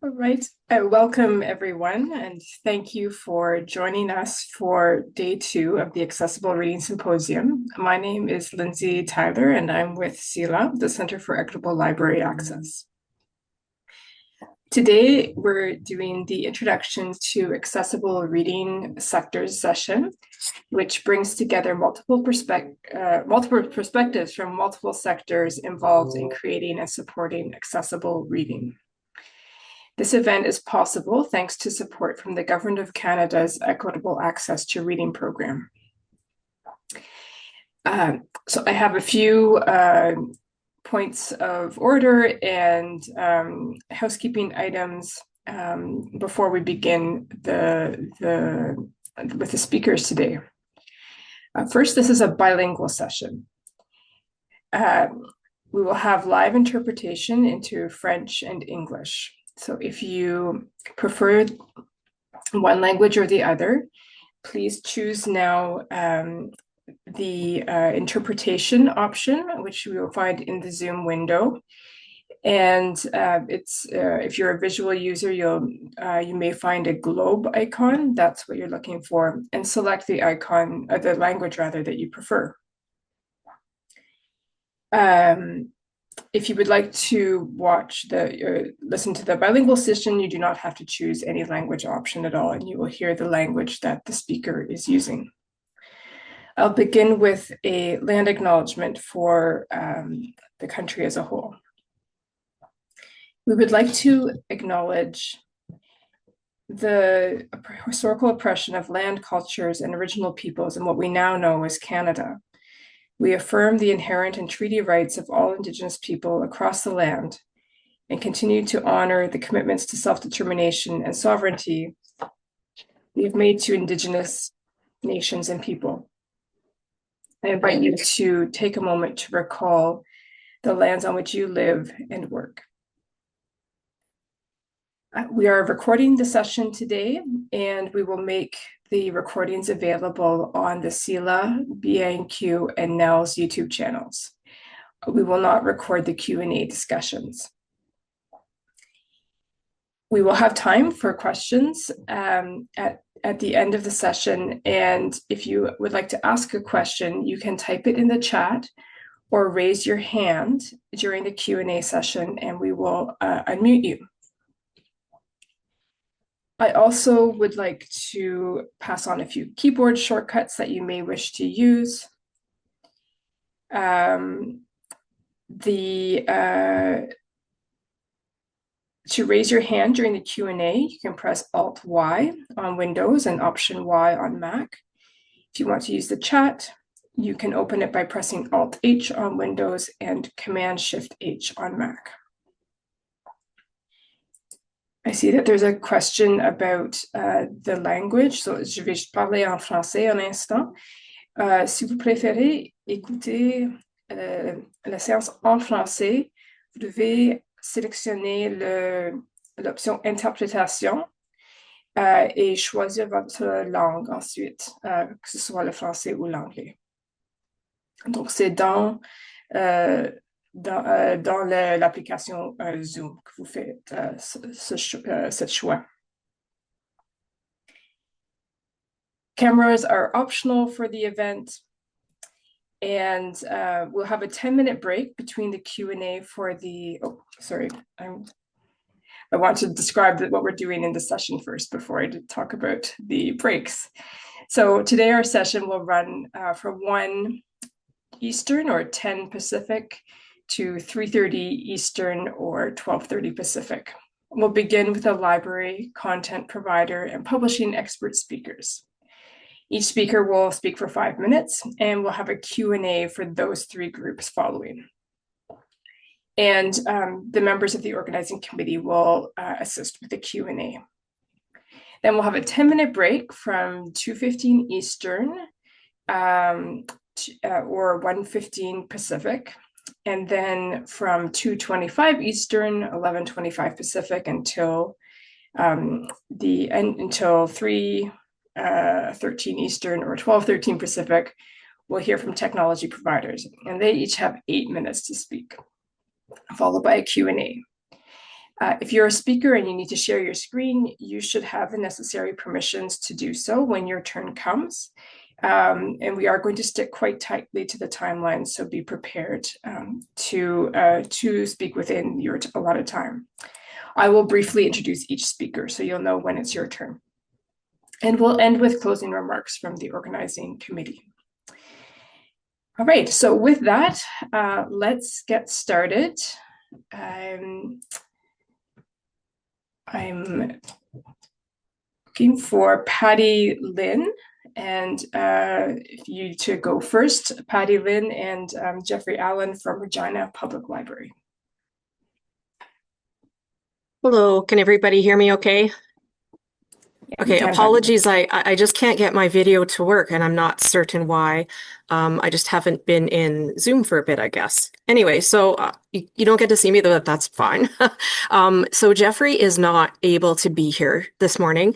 All right. Welcome, everyone, and thank you for joining us for day 2 of the Accessible Reading Symposium. My name is Lindsay Tyler, and I'm with CELA, the Center for Equitable Library Access. Today, we're doing the Introduction to Accessible Reading Sectors session, which brings together multiple perspectives from multiple sectors involved in creating and supporting accessible reading. This event is possible thanks to support from the Government of Canada's Equitable Access to Reading program. So I have a few points of order and housekeeping items before we begin with the speakers today. First, this is a bilingual session. We will have live interpretation into French and English. So if you prefer one language or the other, please choose now the interpretation option, which we will find in the Zoom window. And if you're a visual user, you may find a globe icon. That's what you're looking for, and select the icon, the language rather, that you prefer. If you would like to listen to the bilingual session, you do not have to choose any language option at all, and you will hear the language that the speaker is using. I'll begin with a land acknowledgement for the country as a whole. We would like to acknowledge the historical oppression of land, cultures, and original peoples in what we now know as Canada. We affirm the inherent and treaty rights of all Indigenous people across the land and continue to honor the commitments to self-determination and sovereignty we have made to Indigenous nations and people. I invite you to take a moment to recall the lands on which you live and work. We are recording the session today, and we will make the recordings available on the CELA, BNQ, and NEL's YouTube channels. We will not record the Q&A discussions. We will have time for questions at the end of the session, and if you would like to ask a question, you can type it in the chat or raise your hand during the Q&A session, and we will unmute you. I also would like to pass on a few keyboard shortcuts that you may wish to use. To raise your hand during the Q&A, you can press Alt-Y on Windows and Option-Y on Mac. If you want to use the chat, you can open it by pressing Alt-H on Windows and Command-Shift-H on Mac. I see that there's a question about the language, so je vais parler en français un instant. Si vous préférez écouter la séance en français, vous devez sélectionner l'option interprétation et choisir votre langue ensuite, que ce soit le français ou l'anglais. Donc, c'est dans l'application Zoom que vous faites ce choix. Cameras are optional for the event, and we'll have a 10-minute break between the Q&A for the, I want to describe what we're doing in the session first before I talk about the breaks. So today our session will run from 1 Eastern or 10 Pacific to 3:30 Eastern or 12:30 Pacific. We'll begin with a library, content provider, and publishing expert speakers. Each speaker will speak for 5 minutes, and we'll have a Q&A for those 3 groups following. And the members of the organizing committee will assist with the Q&A. Then we'll have a 10-minute break from 2:15 Eastern or 1:15 Pacific, and then from 2:25 Eastern, 11:25 Pacific until 3:13 Eastern or 12:13 Pacific, we'll hear from technology providers, and they each have 8 minutes to speak, followed by a Q&A. If you're a speaker and you need to share your screen, you should have the necessary permissions to do so when your turn comes. And we are going to stick quite tightly to the timeline, so be prepared to speak within your allotted time. I will briefly introduce each speaker so you'll know when it's your turn. And we'll end with closing remarks from the organizing committee. All right, so with that, let's get started. I'm looking for Patty Lynn, and if you to go first, Patty Lynn and Jeffrey Allen from Regina Public Library. Hello, can everybody hear me okay? Okay, apologies. I just can't get my video to work and I'm not certain why. I just haven't been in Zoom for a bit, I guess. Anyway, so you don't get to see me, but that's fine. So Jeffrey is not able to be here this morning,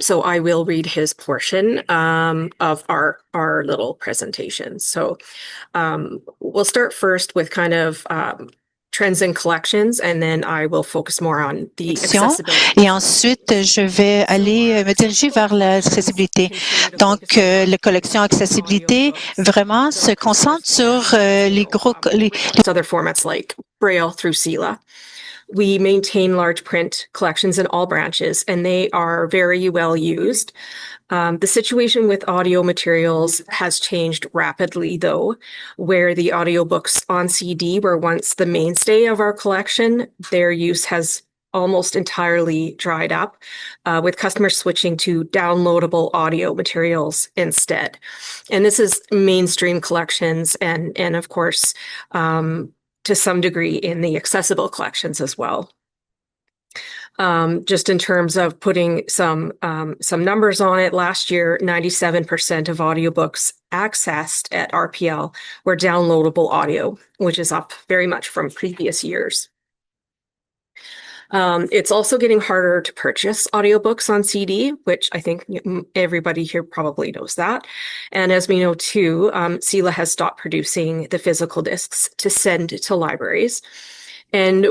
so I will read his portion of our little presentation. So we'll start first with kind of trends and collections, and then I will focus more on the accessibility. Et ensuite, je vais aller me diriger vers l'accessibilité. Donc, les collections accessibilité vraiment se concentrent sur les other formats like Braille through SELA. We maintain large print collections in all branches, and they are very well used. The situation with audio materials has changed rapidly, though, where the audiobooks on CD were once the mainstay of our collection. Their use has almost entirely dried up, with customers switching to downloadable audio materials instead. And this is mainstream collections and of course, to some degree in the accessible collections as well. Just in terms of putting some numbers on it, last year, 97% of audiobooks accessed at RPL were downloadable audio, which is up very much from previous years. It's also getting harder to purchase audiobooks on CD, which I think everybody here probably knows that. And as we know too, SELA has stopped producing the physical discs to send to libraries. And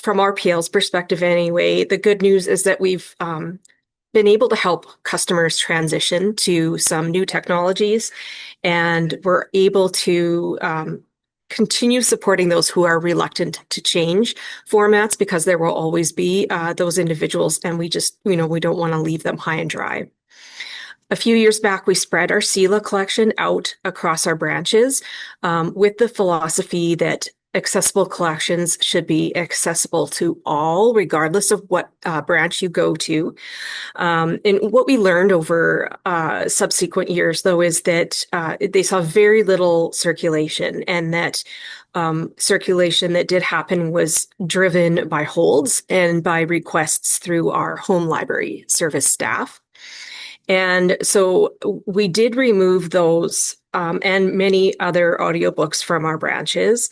from RPL's perspective anyway, the good news is that we've been able to help customers transition to some new technologies, and we're able to continue supporting those who are reluctant to change formats, because there will always be those individuals, and we just, we don't want to leave them high and dry. A few years back, we spread our SELA collection out across our branches with the philosophy that accessible collections should be accessible to all, regardless of what branch you go to. And what we learned over subsequent years, though, is that they saw very little circulation, and that circulation that did happen was driven by holds and by requests through our home library service staff. And so we did remove those and many other audiobooks from our branches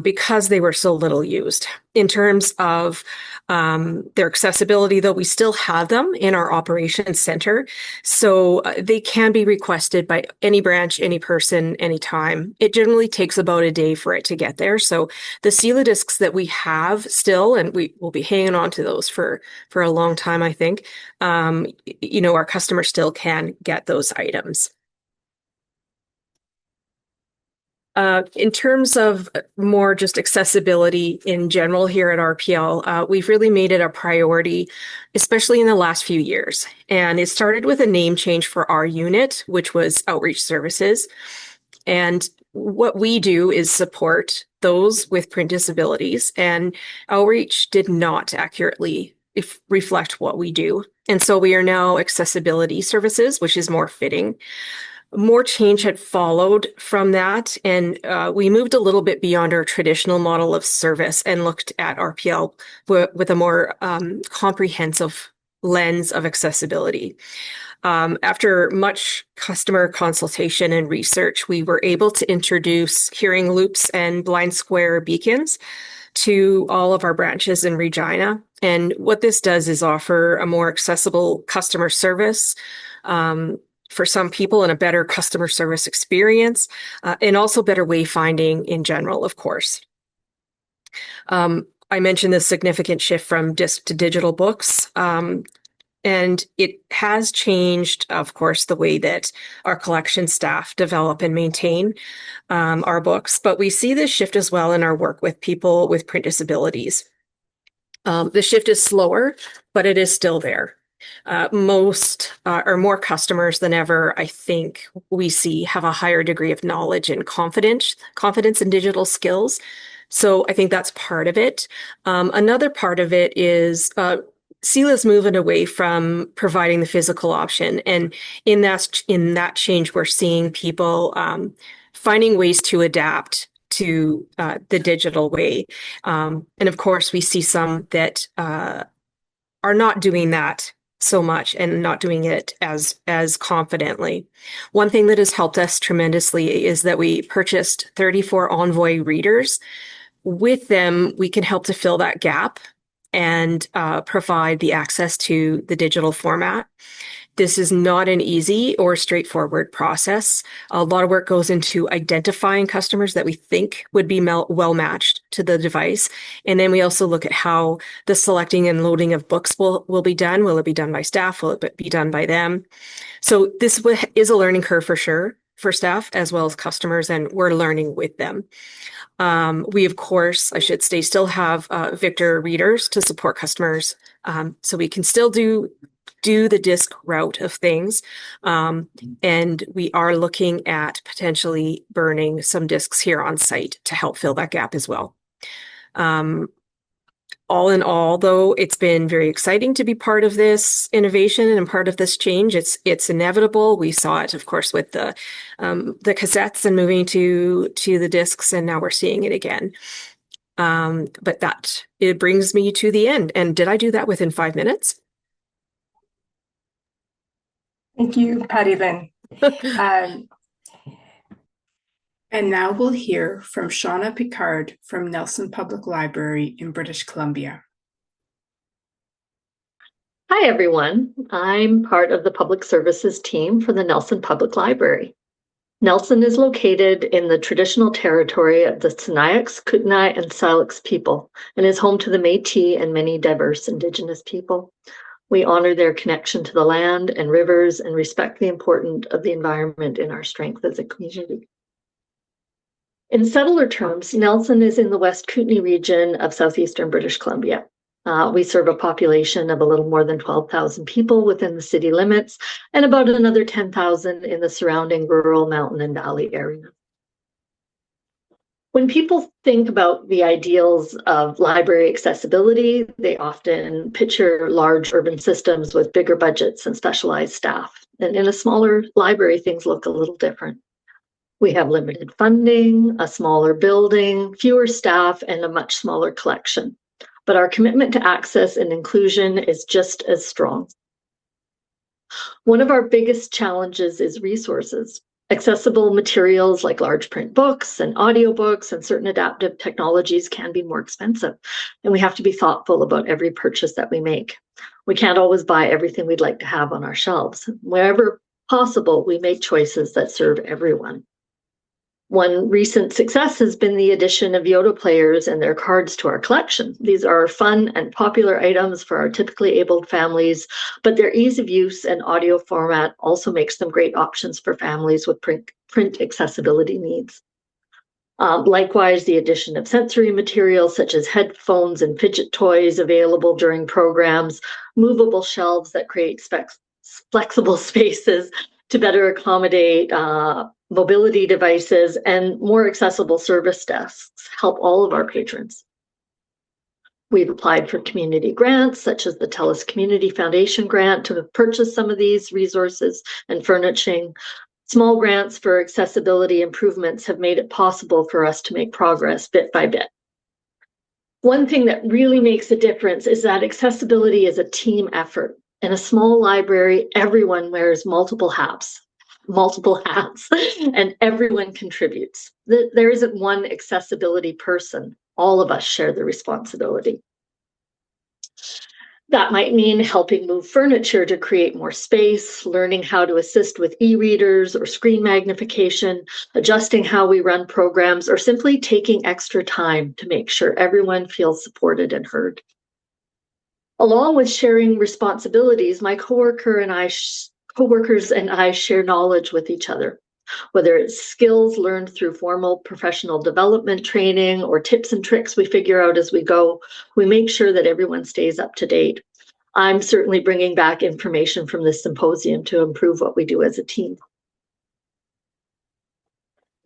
because they were so little used. In terms of their accessibility, though, we still have them in our operations center. So they can be requested by any branch, any person, anytime. It generally takes about a day for it to get there. So the SELA discs that we have still, and we will be hanging on to those for a long time, I think, our customers still can get those items. In terms of more just accessibility in general here at RPL, we've really made it a priority, especially in the last few years. And it started with a name change for our unit, which was Outreach Services. And what we do is support those with print disabilities, and Outreach did not accurately reflect what we do. And so we are now Accessibility Services, which is more fitting. More change had followed from that, and we moved a little bit beyond our traditional model of service and looked at RPL with a more comprehensive lens of accessibility. After much customer consultation and research, we were able to introduce hearing loops and blind square beacons to all of our branches in Regina. And what this does is offer a more accessible customer service for some people, and a better customer service experience, and also better wayfinding in general, of course. I mentioned the significant shift from disc to digital books. And it has changed, of course, the way that our collection staff develop and maintain our books. But we see this shift as well in our work with people with print disabilities. The shift is slower, but it is still there. Most or more customers than ever, I think we see have a higher degree of knowledge and confidence in digital skills. So I think that's part of it. Another part of it is CELA's moving away from providing the physical option. And in that change, we're seeing people finding ways to adapt to the digital way. And of course, we see some that are not doing that so much and not doing it as confidently. One thing that has helped us tremendously is that we purchased 34 Envoy readers. With them, we can help to fill that gap and provide the access to the digital format. This is not an easy or straightforward process. A lot of work goes into identifying customers that we think would be well matched to the device. And then we also look at how the selecting and loading of books will be done. Will it be done by staff? Will it be done by them? So this is a learning curve for sure for staff as well as customers, and we're learning with them. We, of course, I should say, still have Victor readers to support customers. So we can still do the disc route of things. And we are looking at potentially burning some discs here on site to help fill that gap as well. All in all, though, it's been very exciting to be part of this innovation and part of this change. It's inevitable. We saw it, of course, with the cassettes and moving to the discs, and now we're seeing it again. But it brings me to the end. And did I do that within 5 minutes? Thank you, Patty Lynn. And now we'll hear from Shauna Picard from Nelson Public Library in British Columbia. Hi, everyone. I'm part of the public services team for the Nelson Public Library. Nelson is located in the traditional territory of the Sinixt, Kootenai, and Syilx people, and is home to the Métis and many diverse Indigenous people. We honor their connection to the land and rivers and respect the importance of the environment in our strength as a community. In settler terms, Nelson is in the West Kootenai region of southeastern British Columbia. We serve a population of a little more than 12,000 people within the city limits and about another 10,000 in the surrounding rural mountain and valley area. When people think about the ideals of library accessibility, they often picture large urban systems with bigger budgets and specialized staff. And in a smaller library, things look a little different. We have limited funding, a smaller building, fewer staff, and a much smaller collection. But our commitment to access and inclusion is just as strong. One of our biggest challenges is resources. Accessible materials like large print books and audiobooks and certain adaptive technologies can be more expensive, and we have to be thoughtful about every purchase that we make. We can't always buy everything we'd like to have on our shelves. Wherever possible, we make choices that serve everyone. One recent success has been the addition of Yoda players and their cards to our collection. These are fun and popular items for our typically abled families, but their ease of use and audio format also makes them great options for families with print accessibility needs. Likewise, the addition of sensory materials such as headphones and fidget toys available during programs, movable shelves that create flexible spaces to better accommodate mobility devices, and more accessible service desks help all of our patrons. We've applied for community grants, such as the TELUS Community Foundation grant, to purchase some of these resources and furnishing. Small grants for accessibility improvements have made it possible for us to make progress bit by bit. One thing that really makes a difference is that accessibility is a team effort. In a small library, everyone wears multiple hats, and everyone contributes. There isn't one accessibility person. All of us share the responsibility. That might mean helping move furniture to create more space, learning how to assist with e-readers or screen magnification, adjusting how we run programs, or simply taking extra time to make sure everyone feels supported and heard. Along with sharing responsibilities, my coworkers and I share knowledge with each other. Whether it's skills learned through formal professional development training or tips and tricks we figure out as we go, we make sure that everyone stays up to date. I'm certainly bringing back information from this symposium to improve what we do as a team.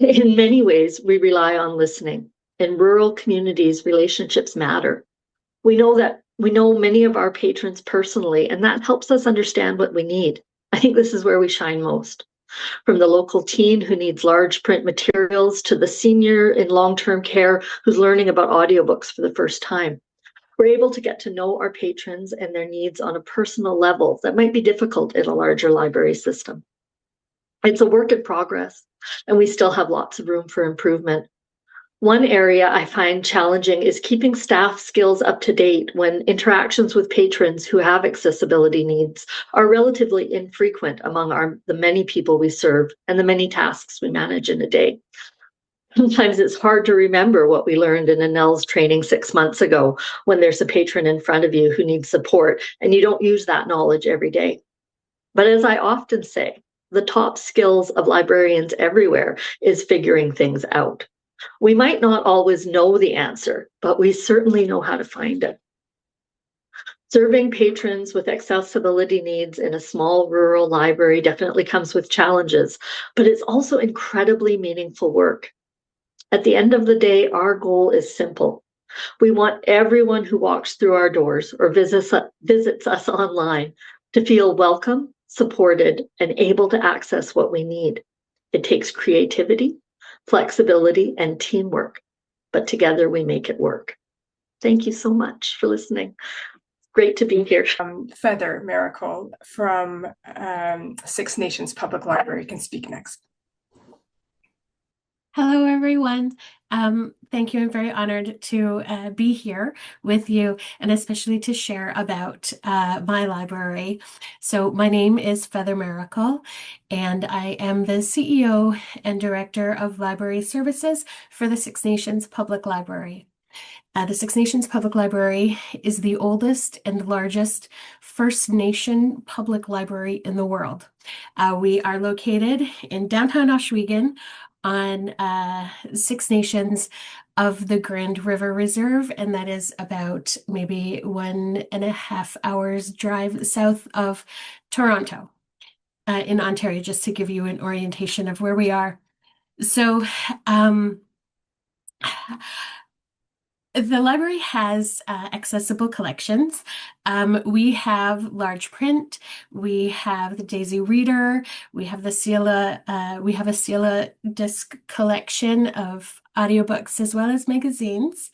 In many ways, we rely on listening. In rural communities, relationships matter. We know many of our patrons personally, and that helps us understand what we need. I think this is where we shine most. From the local teen who needs large print materials to the senior in long-term care who's learning about audiobooks for the first time. We're able to get to know our patrons and their needs on a personal level that might be difficult in a larger library system. It's a work in progress, and we still have lots of room for improvement. One area I find challenging is keeping staff skills up to date when interactions with patrons who have accessibility needs are relatively infrequent among the many people we serve and the many tasks we manage in a day. Sometimes it's hard to remember what we learned in a NELS training 6 months ago when there's a patron in front of you who needs support and you don't use that knowledge every day. But as I often say, the top skills of librarians everywhere is figuring things out. We might not always know the answer, but we certainly know how to find it. Serving patrons with accessibility needs in a small rural library definitely comes with challenges, but it's also incredibly meaningful work. At the end of the day, our goal is simple. We want everyone who walks through our doors or visits us online to feel welcome, supported, and able to access what we need. It takes creativity, flexibility, and teamwork, but together we make it work. Thank you so much for listening. Great to be here. Feather Miracle from Six Nations Public Library can speak next. Hello, everyone. Thank you. I'm very honored to be here with you and especially to share about my library. So my name is Feather Miracle, and I am the CEO and Director of Library Services for the Six Nations Public Library. The Six Nations Public Library is the oldest and largest First Nation public library in the world. We are located in downtown Oswego on Six Nations of the Grand River Reserve, and that is about maybe 1.5 hours drive south of Toronto in Ontario, just to give you an orientation of where we are. So the library has accessible collections. We have large print. We have the Daisy Reader. We have the Sela. We have a Sela disc collection of audiobooks as well as magazines,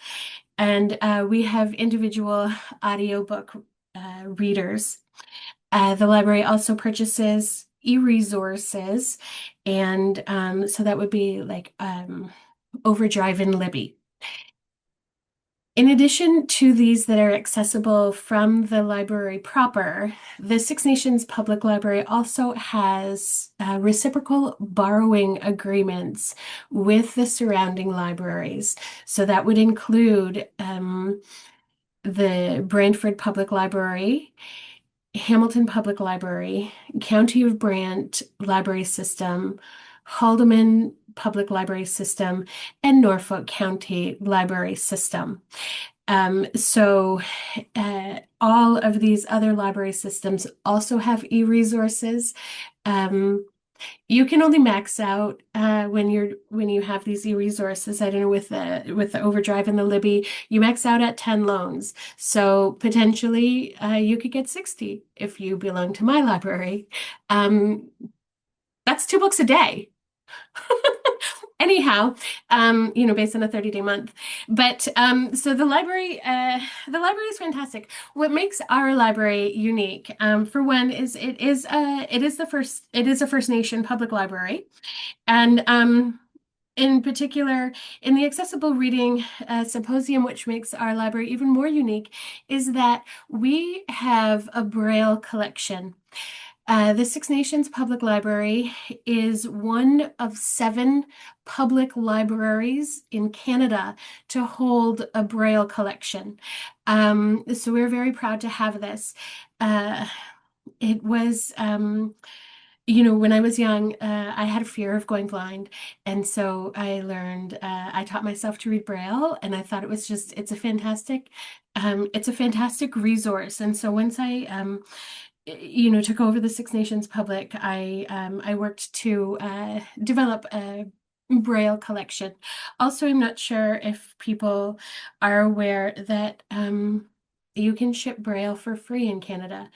and we have individual audiobook readers. The library also purchases e-resources, and so that would be like Overdrive and Libby. In addition to these that are accessible from the library proper, the Six Nations Public Library also has reciprocal borrowing agreements with the surrounding libraries. So that would include the Brantford Public Library, Hamilton Public Library, County of Brant Library System, Haldimand Public Library System, and Norfolk County Library System. So all of these other library systems also have e-resources. You can only max out when you have these e-resources. I don't know, with the Overdrive and the Libby, you max out at 10 loans. So potentially you could get 60 if you belong to my library. That's 2 books a day. Anyhow, based on a 30-day month. But so the library is fantastic. What makes our library unique, for one, is it is a First Nation public library, and in particular, in the Accessible Reading Symposium, which makes our library even more unique, is that we have a Braille collection. The Six Nations Public Library is one of 7 public libraries in Canada to hold a Braille collection. So we're very proud to have this. It was, when I was young, I had a fear of going blind. And so I taught myself to read Braille, and I thought it's a fantastic resource. And so once I, took over the Six Nations Public, I worked to develop a Braille collection. Also, I'm not sure if people are aware that you can ship Braille for free in Canada.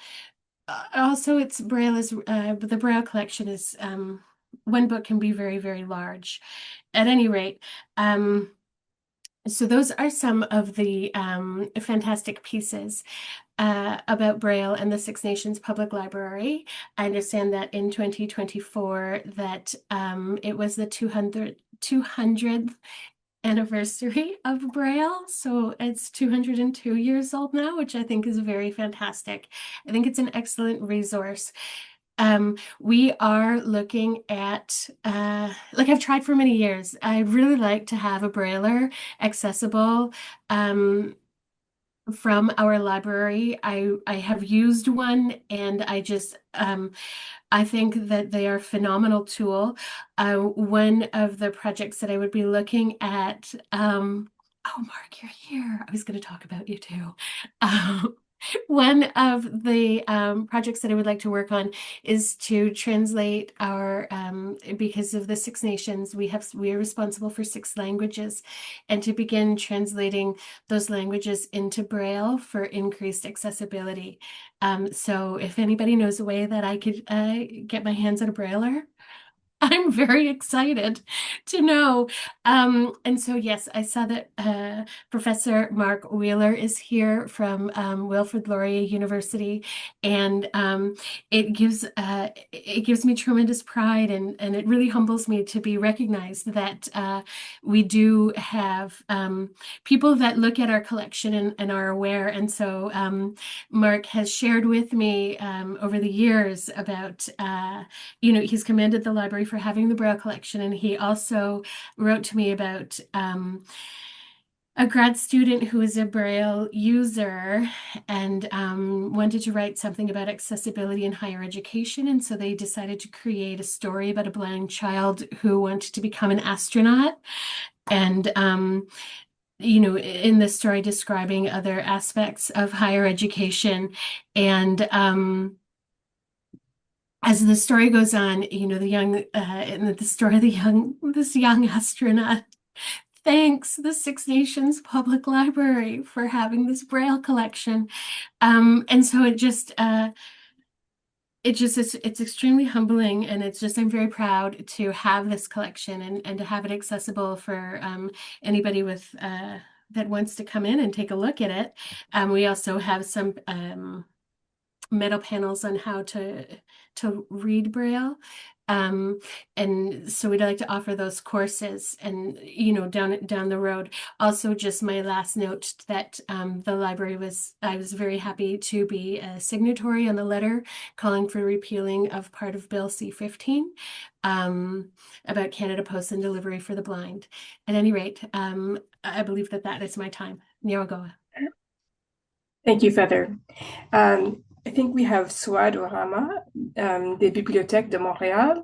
Also, the Braille collection is one book can be very, very large. At any rate, so those are some of the fantastic pieces about Braille and the Six Nations Public Library. I understand that in 2024 that it was the 200th anniversary of Braille. So it's 202 years old now, which I think is very fantastic. I think it's an excellent resource. We are looking at, I've tried for many years. I'd really like to have a Brailler accessible from our library. I have used one, and I think that they are a phenomenal tool. One of the projects that I would be looking at, oh, Mark, you're here. I was going to talk about you too. One of the projects that I would like to work on is to translate because of the Six Nations, we are responsible for 6 languages, and to begin translating those languages into Braille for increased accessibility. So if anybody knows a way that I could get my hands on a Brailler, I'm very excited to know. And so, yes, I saw that Professor Mark Wheeler is here from Wilfrid Laurier University, and it gives me tremendous pride, and it really humbles me to be recognized that we do have people that look at our collection and are aware. And so Mark has shared with me over the years about, he's commended the library for having the Braille collection, and he also wrote to me about a grad student who is a Braille user and wanted to write something about accessibility in higher education. And so they decided to create a story about a blind child who wanted to become an astronaut. And in the story describing other aspects of higher education. And as the story goes on, this young astronaut thanks the Six Nations Public Library for having this Braille collection. And so it's extremely humbling, and I'm very proud to have this collection and to have it accessible for anybody that wants to come in and take a look at it. We also have some metal panels on how to read Braille. And so we'd like to offer those courses, and down the road. Also, just my last note that the library I was very happy to be a signatory on the letter calling for repealing of part of Bill C-15 about Canada Post and delivery for the blind. At any rate, I believe that is my time. Niragoa. Thank you, Feather. I think we have Suad Orama des Bibliothèques de Montréal.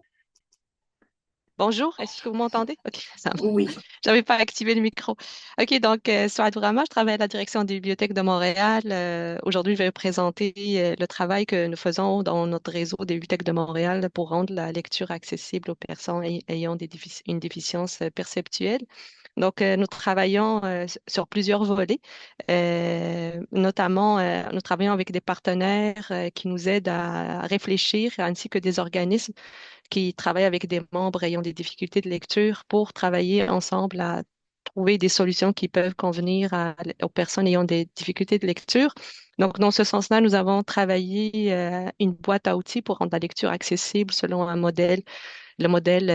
Bonjour, est-ce que vous m'entendez? OK, ça va. Oui. J'avais pas activé le micro. OK, donc, Suad Vrama, je travaille à la direction des bibliothèques de Montréal. Aujourd'hui, je vais présenter le travail que nous faisons dans notre réseau des bibliothèques de Montréal pour rendre la lecture accessible aux personnes ayant une déficience perceptuelle. Donc, nous travaillons sur plusieurs volets. Notamment, nous travaillons avec des partenaires qui nous aident à réfléchir, ainsi que des organismes qui travaillent avec des membres ayant des difficultés de lecture pour travailler ensemble à trouver des solutions qui peuvent convenir aux personnes ayant des difficultés de lecture. Donc, dans ce sens-là, nous avons travaillé une boîte à outils pour rendre la lecture accessible selon un modèle le modèle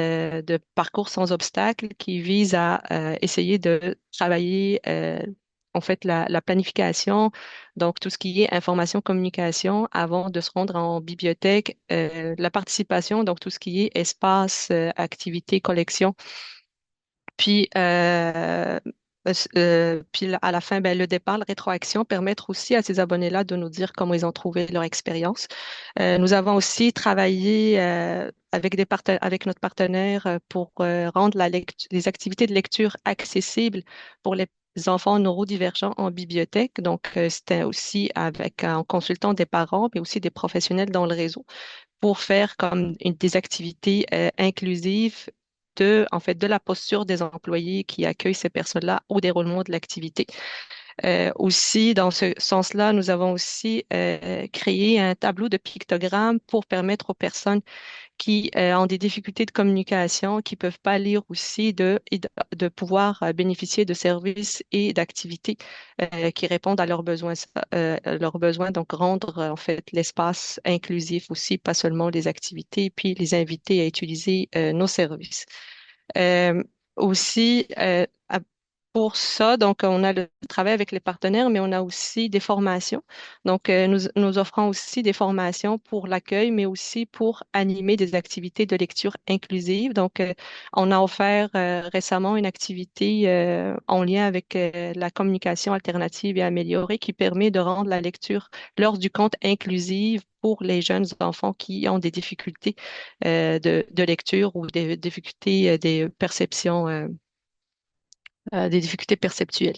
de parcours sans obstacle qui vise à essayer de travailler en fait la planification, donc tout ce qui est information, communication avant de se rendre en bibliothèque, la participation, donc tout ce qui est espace, activité, collection puis, à la fin, ben, le départ, la rétroaction, permettre aussi à ces abonnés-là de nous dire comment ils ont trouvé leur expérience. Nous avons aussi travaillé avec notre partenaire pour rendre les activités de lecture accessibles pour les enfants neurodivergents en bibliothèque. Donc, c'était aussi en consultant des parents, mais aussi des professionnels dans le réseau pour faire comme des activités inclusives en fait, de la posture des employés qui accueillent ces personnes-là au déroulement de l'activité. Aussi, dans ce sens-là, nous avons aussi créé un tableau de pictogrammes pour permettre aux personnes qui ont des difficultés de communication, qui peuvent pas lire aussi, de pouvoir bénéficier de services et d'activités qui répondent à leurs besoins, donc rendre en fait l'espace inclusif aussi, pas seulement les activités, puis les inviter à utiliser nos services. Euh, aussi, pour ça, donc, on a le travail avec les partenaires, mais on a aussi des formations. Donc, nous offrons aussi des formations pour l'accueil, mais aussi pour animer des activités de lecture inclusive. Donc, on a offert récemment une activité en lien avec la communication alternative et améliorée qui permet de rendre la lecture lors du compte inclusive pour les jeunes enfants qui ont des difficultés de lecture ou des difficultés des perceptions, des difficultés perceptuelles.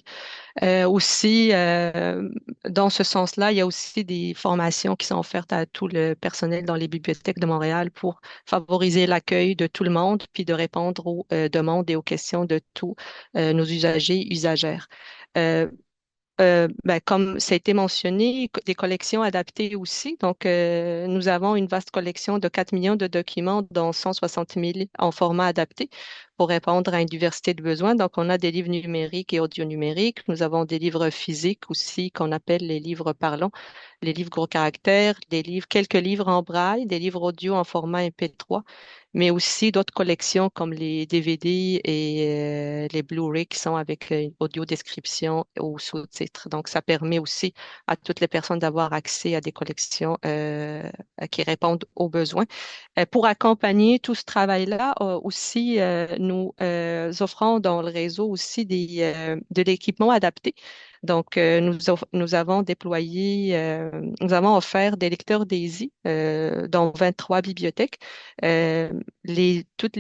Aussi, dans ce sens-là, il y a aussi des formations qui sont offertes à tout le personnel dans les bibliothèques de Montréal pour favoriser l'accueil de tout le monde, puis de répondre aux demandes et aux questions de tous nos usagers, usagères. Euh, ben, comme ça a été mentionné, des collections adaptées aussi. Donc, nous avons une vaste collection de 4 millions de documents, dont 160 000 en format adapté pour répondre à une diversité de besoins. Donc, on a des livres numériques et audio numériques. Nous avons des livres physiques aussi qu'on appelle les livres parlants, les livres gros caractères, quelques livres en braille, des livres audio en format MP3, mais aussi d'autres collections comme les DVD et les Blu-ray qui sont avec audio description ou sous-titres. Donc, ça permet aussi à toutes les personnes d'avoir accès à des collections qui répondent aux besoins. Pour accompagner tout ce travail-là, aussi, nous offrons dans le réseau aussi de l'équipement adapté. Donc, nous avons déployé, nous avons offert des lecteurs DAISY dans 23 bibliothèques. Euh,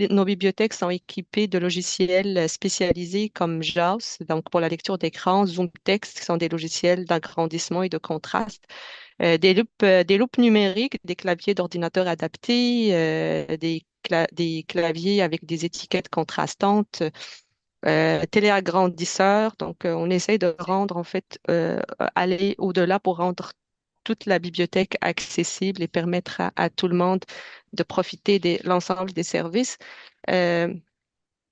nos bibliothèques sont équipées de logiciels spécialisés comme JAWS, donc pour la lecture d'écran, Zoom Text, qui sont des logiciels d'agrandissement et de contraste, des loupes numériques, des claviers d'ordinateur adaptés, des claviers avec des étiquettes contrastantes, téléagrandisseurs. Donc, on essaye de rendre, en fait, aller au-delà pour rendre toute la bibliothèque accessible et permettre à tout le monde de profiter de l'ensemble des services. Euh,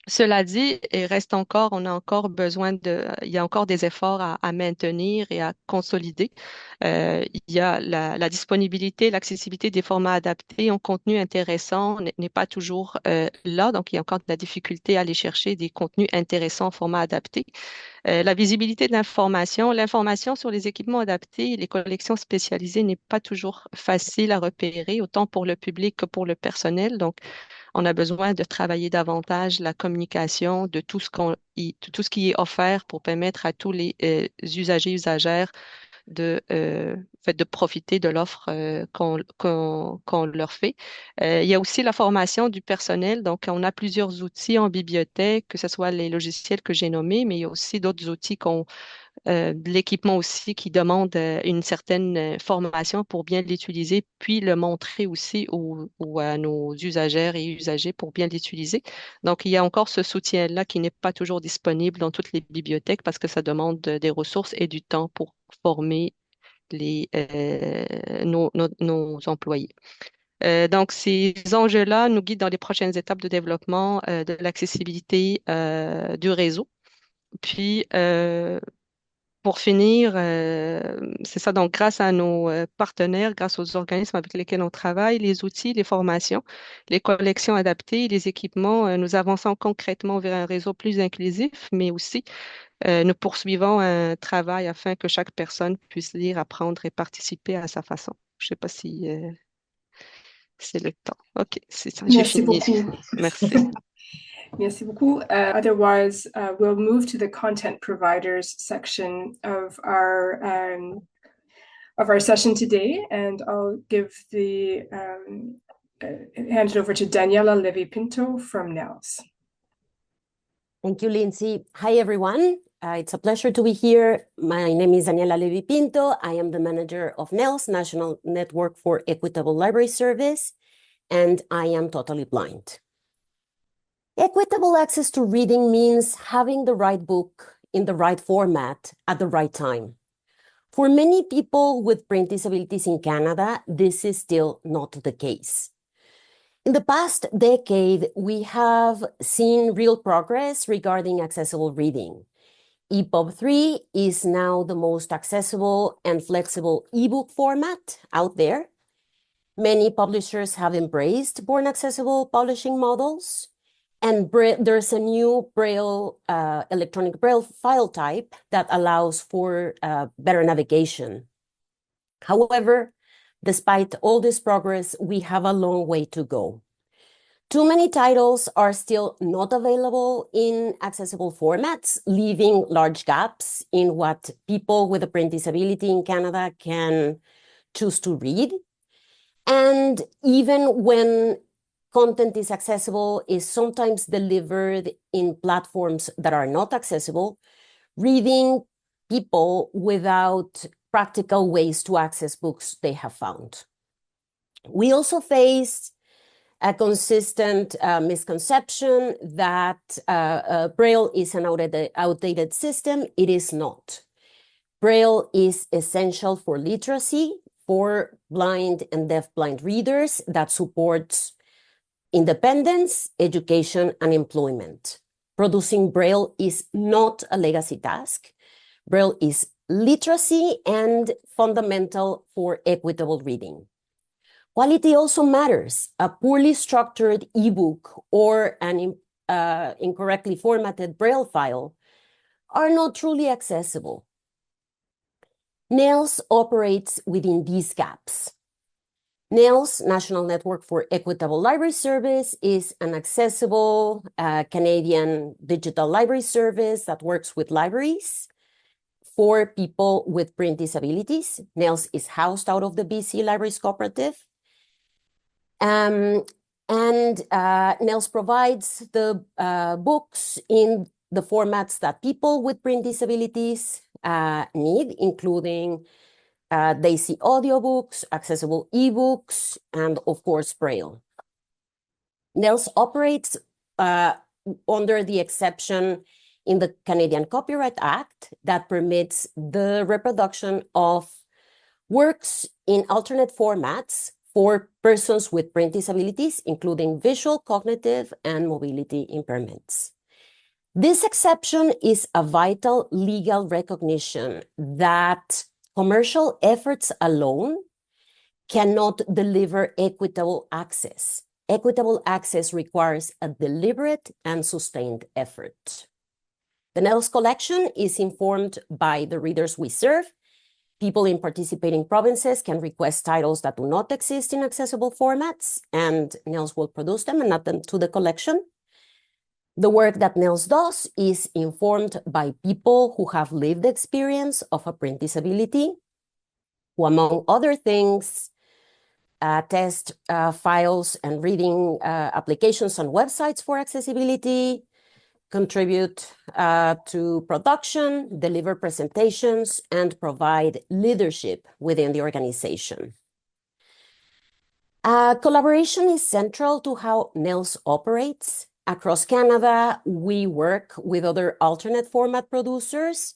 Cela dit, on a encore il y a encore des efforts à maintenir et à consolider. Il y a la disponibilité, l'accessibilité des formats adaptés en contenu intéressant n'est pas toujours là, donc il y a encore de la difficulté à aller chercher des contenus intéressants en format adapté. La visibilité de l'information sur les équipements adaptés et les collections spécialisées n'est pas toujours facile à repérer, autant pour le public que pour le personnel. Donc, on a besoin de travailler davantage la communication de de tout ce qui est offert pour permettre à tous les usagers, usagères de profiter de l'offre qu'on leur fait. Il y a aussi la formation du personnel. Donc, on a plusieurs outils en bibliothèque, que ce soit les logiciels que j'ai nommés, mais il y a aussi d'autres outils de l'équipement aussi qui demande une certaine formation pour bien l'utiliser, puis le montrer aussi à nos usagères et usagers pour bien l'utiliser. Donc, il y a encore ce soutien-là qui n'est pas toujours disponible dans toutes les bibliothèques parce que ça demande des ressources et du temps pour former nos employés. Donc, ces enjeux-là nous guident dans les prochaines étapes de développement de l'accessibilité du réseau. Puis, pour finir, c'est ça, donc grâce à nos partenaires, grâce aux organismes avec lesquels on travaille, les outils, les formations, les collections adaptées, les équipements, nous avançons concrètement vers un réseau plus inclusif, mais aussi nous poursuivons un travail afin que chaque personne puisse lire, apprendre et participer à sa façon. Je ne sais pas si c'est le temps. OK, c'est ça, j'ai Merci fini. beaucoup. Merci. Merci beaucoup. Otherwise, we'll move to the content providers section of our session today, and I'll give the hand it over to Daniela Levy-Pinto from NELS. Thank you, Lindsay. Hi, everyone. It's a pleasure to be here. My name is Daniela Levy-Pinto. I am the manager of NELS, National Network for Equitable Library Service, and I am totally blind. Equitable access to reading means having the right book in the right format at the right time. For many people with print disabilities in Canada, this is still not the case. In the past decade, we have seen real progress regarding accessible reading. EPUB 3 is now the most accessible and flexible ebook format out there. Many publishers have embraced born accessible publishing models, and there's a new Braille, electronic Braille file type that allows for better navigation. However, despite all this progress, we have a long way to go. Too many titles are still not available in accessible formats, leaving large gaps in what people with a print disability in Canada can choose to read. And even when content is accessible, is sometimes delivered in platforms that are not accessible, reading people without practical ways to access books they have found. We also face a consistent misconception that Braille is an outdated system. It is not. Braille is essential for literacy, for blind and deafblind readers that supports independence, education, and employment. Producing Braille is not a legacy task. Braille is literacy and fundamental for equitable reading. Quality also matters. A poorly structured ebook or an incorrectly formatted Braille file are not truly accessible. NELS operates within these gaps. NELS, National Network for Equitable Library Service, is an accessible Canadian digital library service that works with libraries for people with print disabilities. NELS is housed out of the BC Libraries Cooperative. NELS provides the books in the formats that people with print disabilities need, including DAISY audiobooks, accessible ebooks, and of course, Braille. NELS operates under the exception in the Canadian Copyright Act that permits the reproduction of works in alternate formats for persons with print disabilities, including visual, cognitive, and mobility impairments. This exception is a vital legal recognition that commercial efforts alone cannot deliver equitable access. Equitable access requires a deliberate and sustained effort. The NELS collection is informed by the readers we serve. People in participating provinces can request titles that do not exist in accessible formats, and NELS will produce them and add them to the collection. The work that NELS does is informed by people who have lived experience of a print disability, who, among other things, test files and reading applications on websites for accessibility, contribute to production, deliver presentations, and provide leadership within the organization. Collaboration is central to how NELS operates. Across Canada, we work with other alternate format producers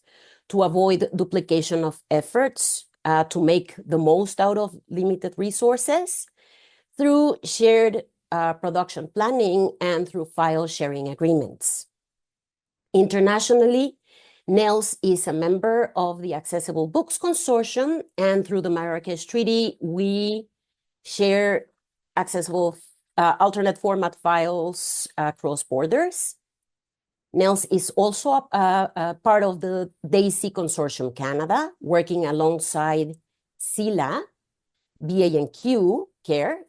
to avoid duplication of efforts, to make the most out of limited resources through shared production planning and through file sharing agreements. Internationally, NELS is a member of the Accessible Books Consortium, and through the Marrakesh Treaty, we share accessible alternate format files across borders. NELS is also a part of the DAISY Consortium Canada, working alongside CELA, BA&Q, CARE,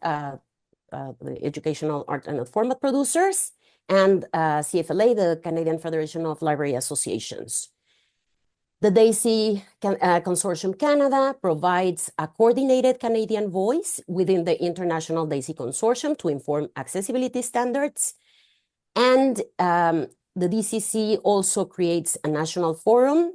the Educational Alternate Format Producers, and CFLA, the Canadian Federation of Library Associations. The DAISY Consortium Canada provides a coordinated Canadian voice within the International DAISY Consortium to inform accessibility standards. And the DCC also creates a national forum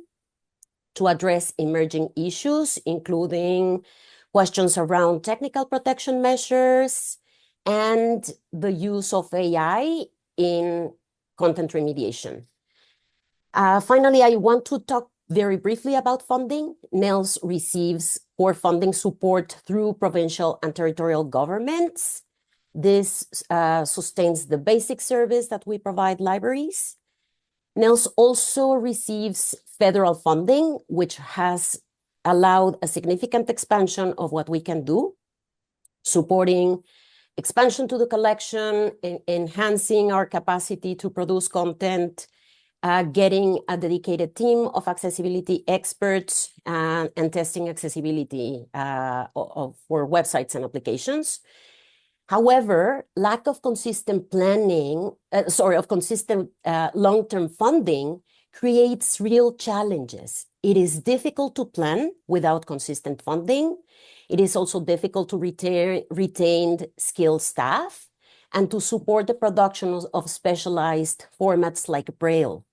to address emerging issues, including questions around technical protection measures and the use of AI in content remediation. Finally, I want to talk very briefly about funding. NELS receives core funding support through provincial and territorial governments. This sustains the basic service that we provide libraries. NELS also receives federal funding, which has allowed a significant expansion of what we can do, supporting expansion to the collection, enhancing our capacity to produce content, getting a dedicated team of accessibility experts, and testing accessibility for websites and applications. However, lack of consistent long-term funding creates real challenges. It is difficult to plan without consistent funding. It is also difficult to retain skilled staff and to support the production of specialized formats like Braille.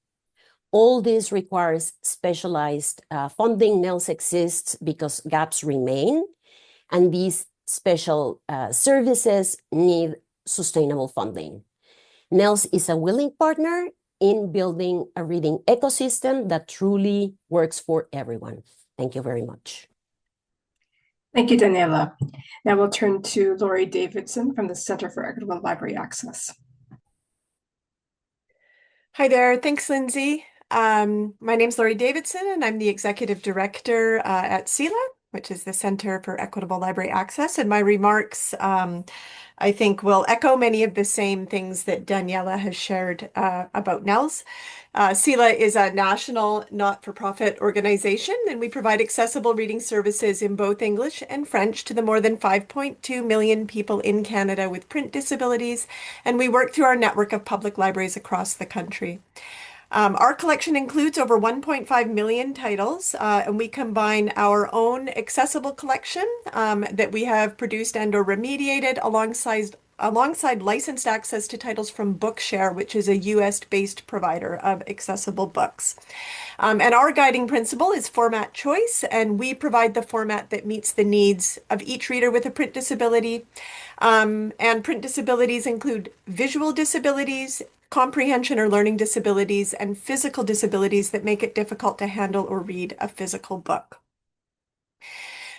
All this requires specialized funding. NELS exists because gaps remain, and these special services need sustainable funding. NELS is a willing partner in building a reading ecosystem that truly works for everyone. Thank you very much. Thank you, Daniela. Now we'll turn to Laurie Davidson from the Center for Equitable Library Access. Hi there. Thanks, Lindsay. My name's Laurie Davidson, and I'm the Executive Director at CELA, which is the Center for Equitable Library Access. And my remarks, I think, will echo many of the same things that Daniela has shared about NELS. CELA is a national not-for-profit organization, and we provide accessible reading services in both English and French to the more than 5.2 million people in Canada with print disabilities, and we work through our network of public libraries across the country. Our collection includes over 1.5 million titles, and we combine our own accessible collection that we have produced and or remediated alongside licensed access to titles from Bookshare, which is a US-based provider of accessible books. And our guiding principle is format choice, and we provide the format that meets the needs of each reader with a print disability. And print disabilities include visual disabilities, comprehension or learning disabilities, and physical disabilities that make it difficult to handle or read a physical book.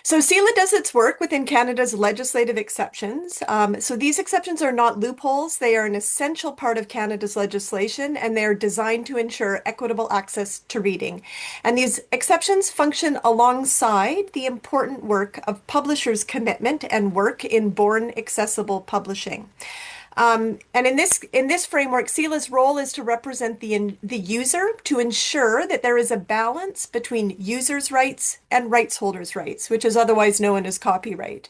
So CELA does its work within Canada's legislative exceptions. So these exceptions are not loopholes. They are an essential part of Canada's legislation, and they are designed to ensure equitable access to reading. And these exceptions function alongside the important work of publishers' commitment and work in born accessible publishing. And in this framework, CELA's role is to represent the user to ensure that there is a balance between users' rights and rights holders' rights, which is otherwise known as copyright.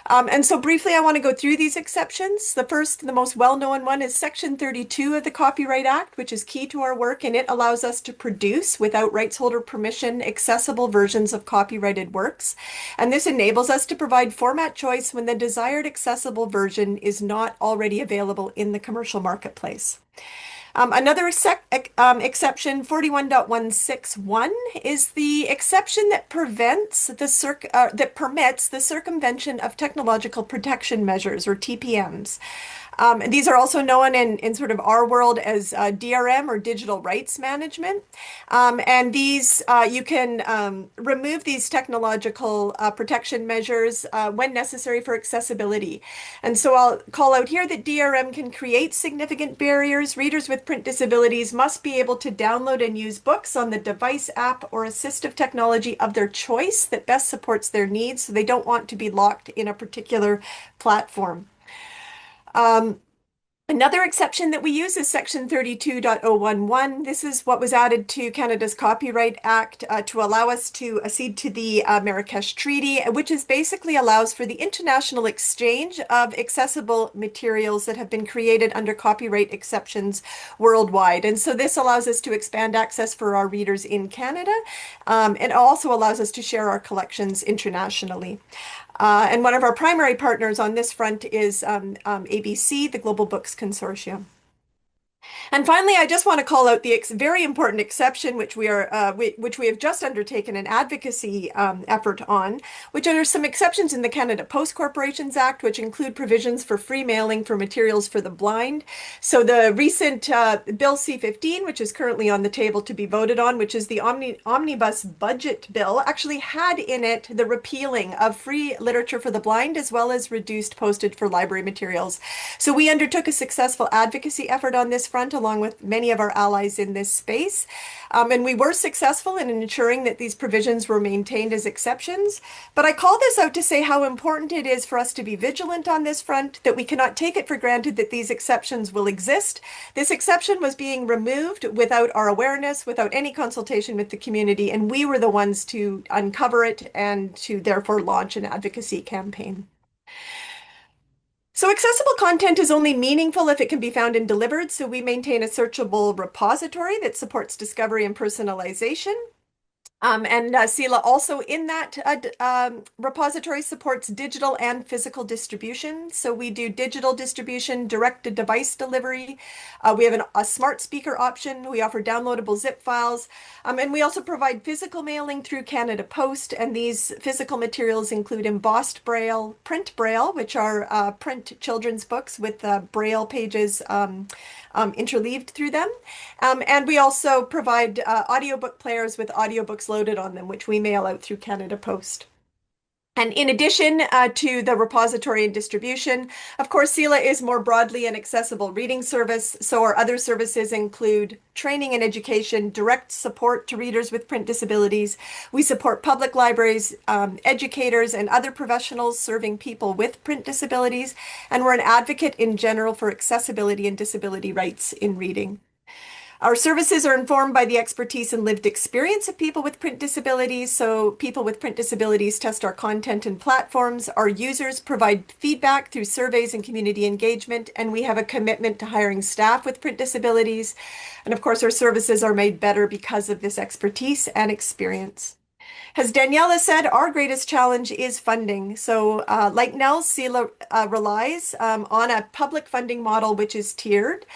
And so briefly, I want to go through these exceptions. The first, the most well-known one is Section 32 of the Copyright Act, which is key to our work, and it allows us to produce, without rights holder permission, accessible versions of copyrighted works. And this enables us to provide format choice when the desired accessible version is not already available in the commercial marketplace. Another exception, 41.161, is the exception that permits the circumvention of technological protection measures, or TPMs. These are also known in sort of our world as DRM, or digital rights management. And these, you can remove these technological protection measures when necessary for accessibility. And so I'll call out here that DRM can create significant barriers. Readers with print disabilities must be able to download and use books on the device, app, or assistive technology of their choice that best supports their needs, so they don't want to be locked in a particular platform. Another exception that we use is Section 32.011. This is what was added to Canada's Copyright Act to allow us to accede to the Marrakesh Treaty, which is basically allows for the international exchange of accessible materials that have been created under copyright exceptions worldwide. And so this allows us to expand access for our readers in Canada, and also allows us to share our collections internationally. And one of our primary partners on this front is ABC, the Global Books Consortium. And finally, I just want to call out the very important exception, which we have just undertaken an advocacy effort on, which are some exceptions in the Canada Post Corporations Act, which include provisions for free mailing for materials for the blind. So the recent Bill C-15, which is currently on the table to be voted on, which is the Omnibus Budget Bill, actually had in it the repealing of free literature for the blind, as well as reduced postage for library materials. So we undertook a successful advocacy effort on this front, along with many of our allies in this space. And we were successful in ensuring that these provisions were maintained as exceptions. But I call this out to say how important it is for us to be vigilant on this front, that we cannot take it for granted that these exceptions will exist. This exception was being removed without our awareness, without any consultation with the community, and we were the ones to uncover it and to therefore launch an advocacy campaign. So accessible content is only meaningful if it can be found and delivered, so we maintain a searchable repository that supports discovery and personalization. And CELA also in that repository supports digital and physical distribution. So we do digital distribution, direct-to-device delivery. We have a smart speaker option. We offer downloadable zip files. And we also provide physical mailing through Canada Post. And these physical materials include embossed braille, which are print children's books with braille pages interleaved through them. And we also provide audiobook players with audiobooks loaded on them, which we mail out through Canada Post. And in addition to the repository and distribution, of course, CELA is more broadly an accessible reading service. So our other services include training and education, direct support to readers with print disabilities. We support public libraries, educators, and other professionals serving people with print disabilities. And we're an advocate in general for accessibility and disability rights in reading. Our services are informed by the expertise and lived experience of people with print disabilities. So people with print disabilities test our content and platforms. Our users provide feedback through surveys and community engagement. And we have a commitment to hiring staff with print disabilities. And of course, our services are made better because of this expertise and experience. As Daniela said, our greatest challenge is funding. So like Nels, CELA relies on a public funding model, which is tiered.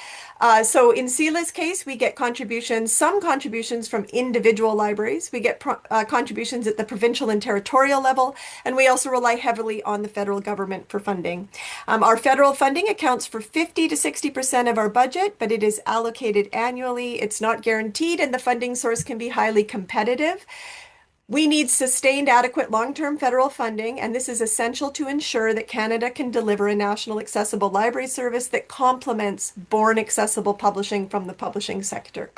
So in CELA's case, we get some contributions from individual libraries. We get contributions at the provincial and territorial level, and we also rely heavily on the federal government for funding. Our federal funding accounts for 50 to 60% of our budget, but it is allocated annually. It's not guaranteed, and the funding source can be highly competitive. We need sustained, adequate long-term federal funding, and this is essential to ensure that Canada can deliver a national accessible library service that complements born accessible publishing from the publishing sector.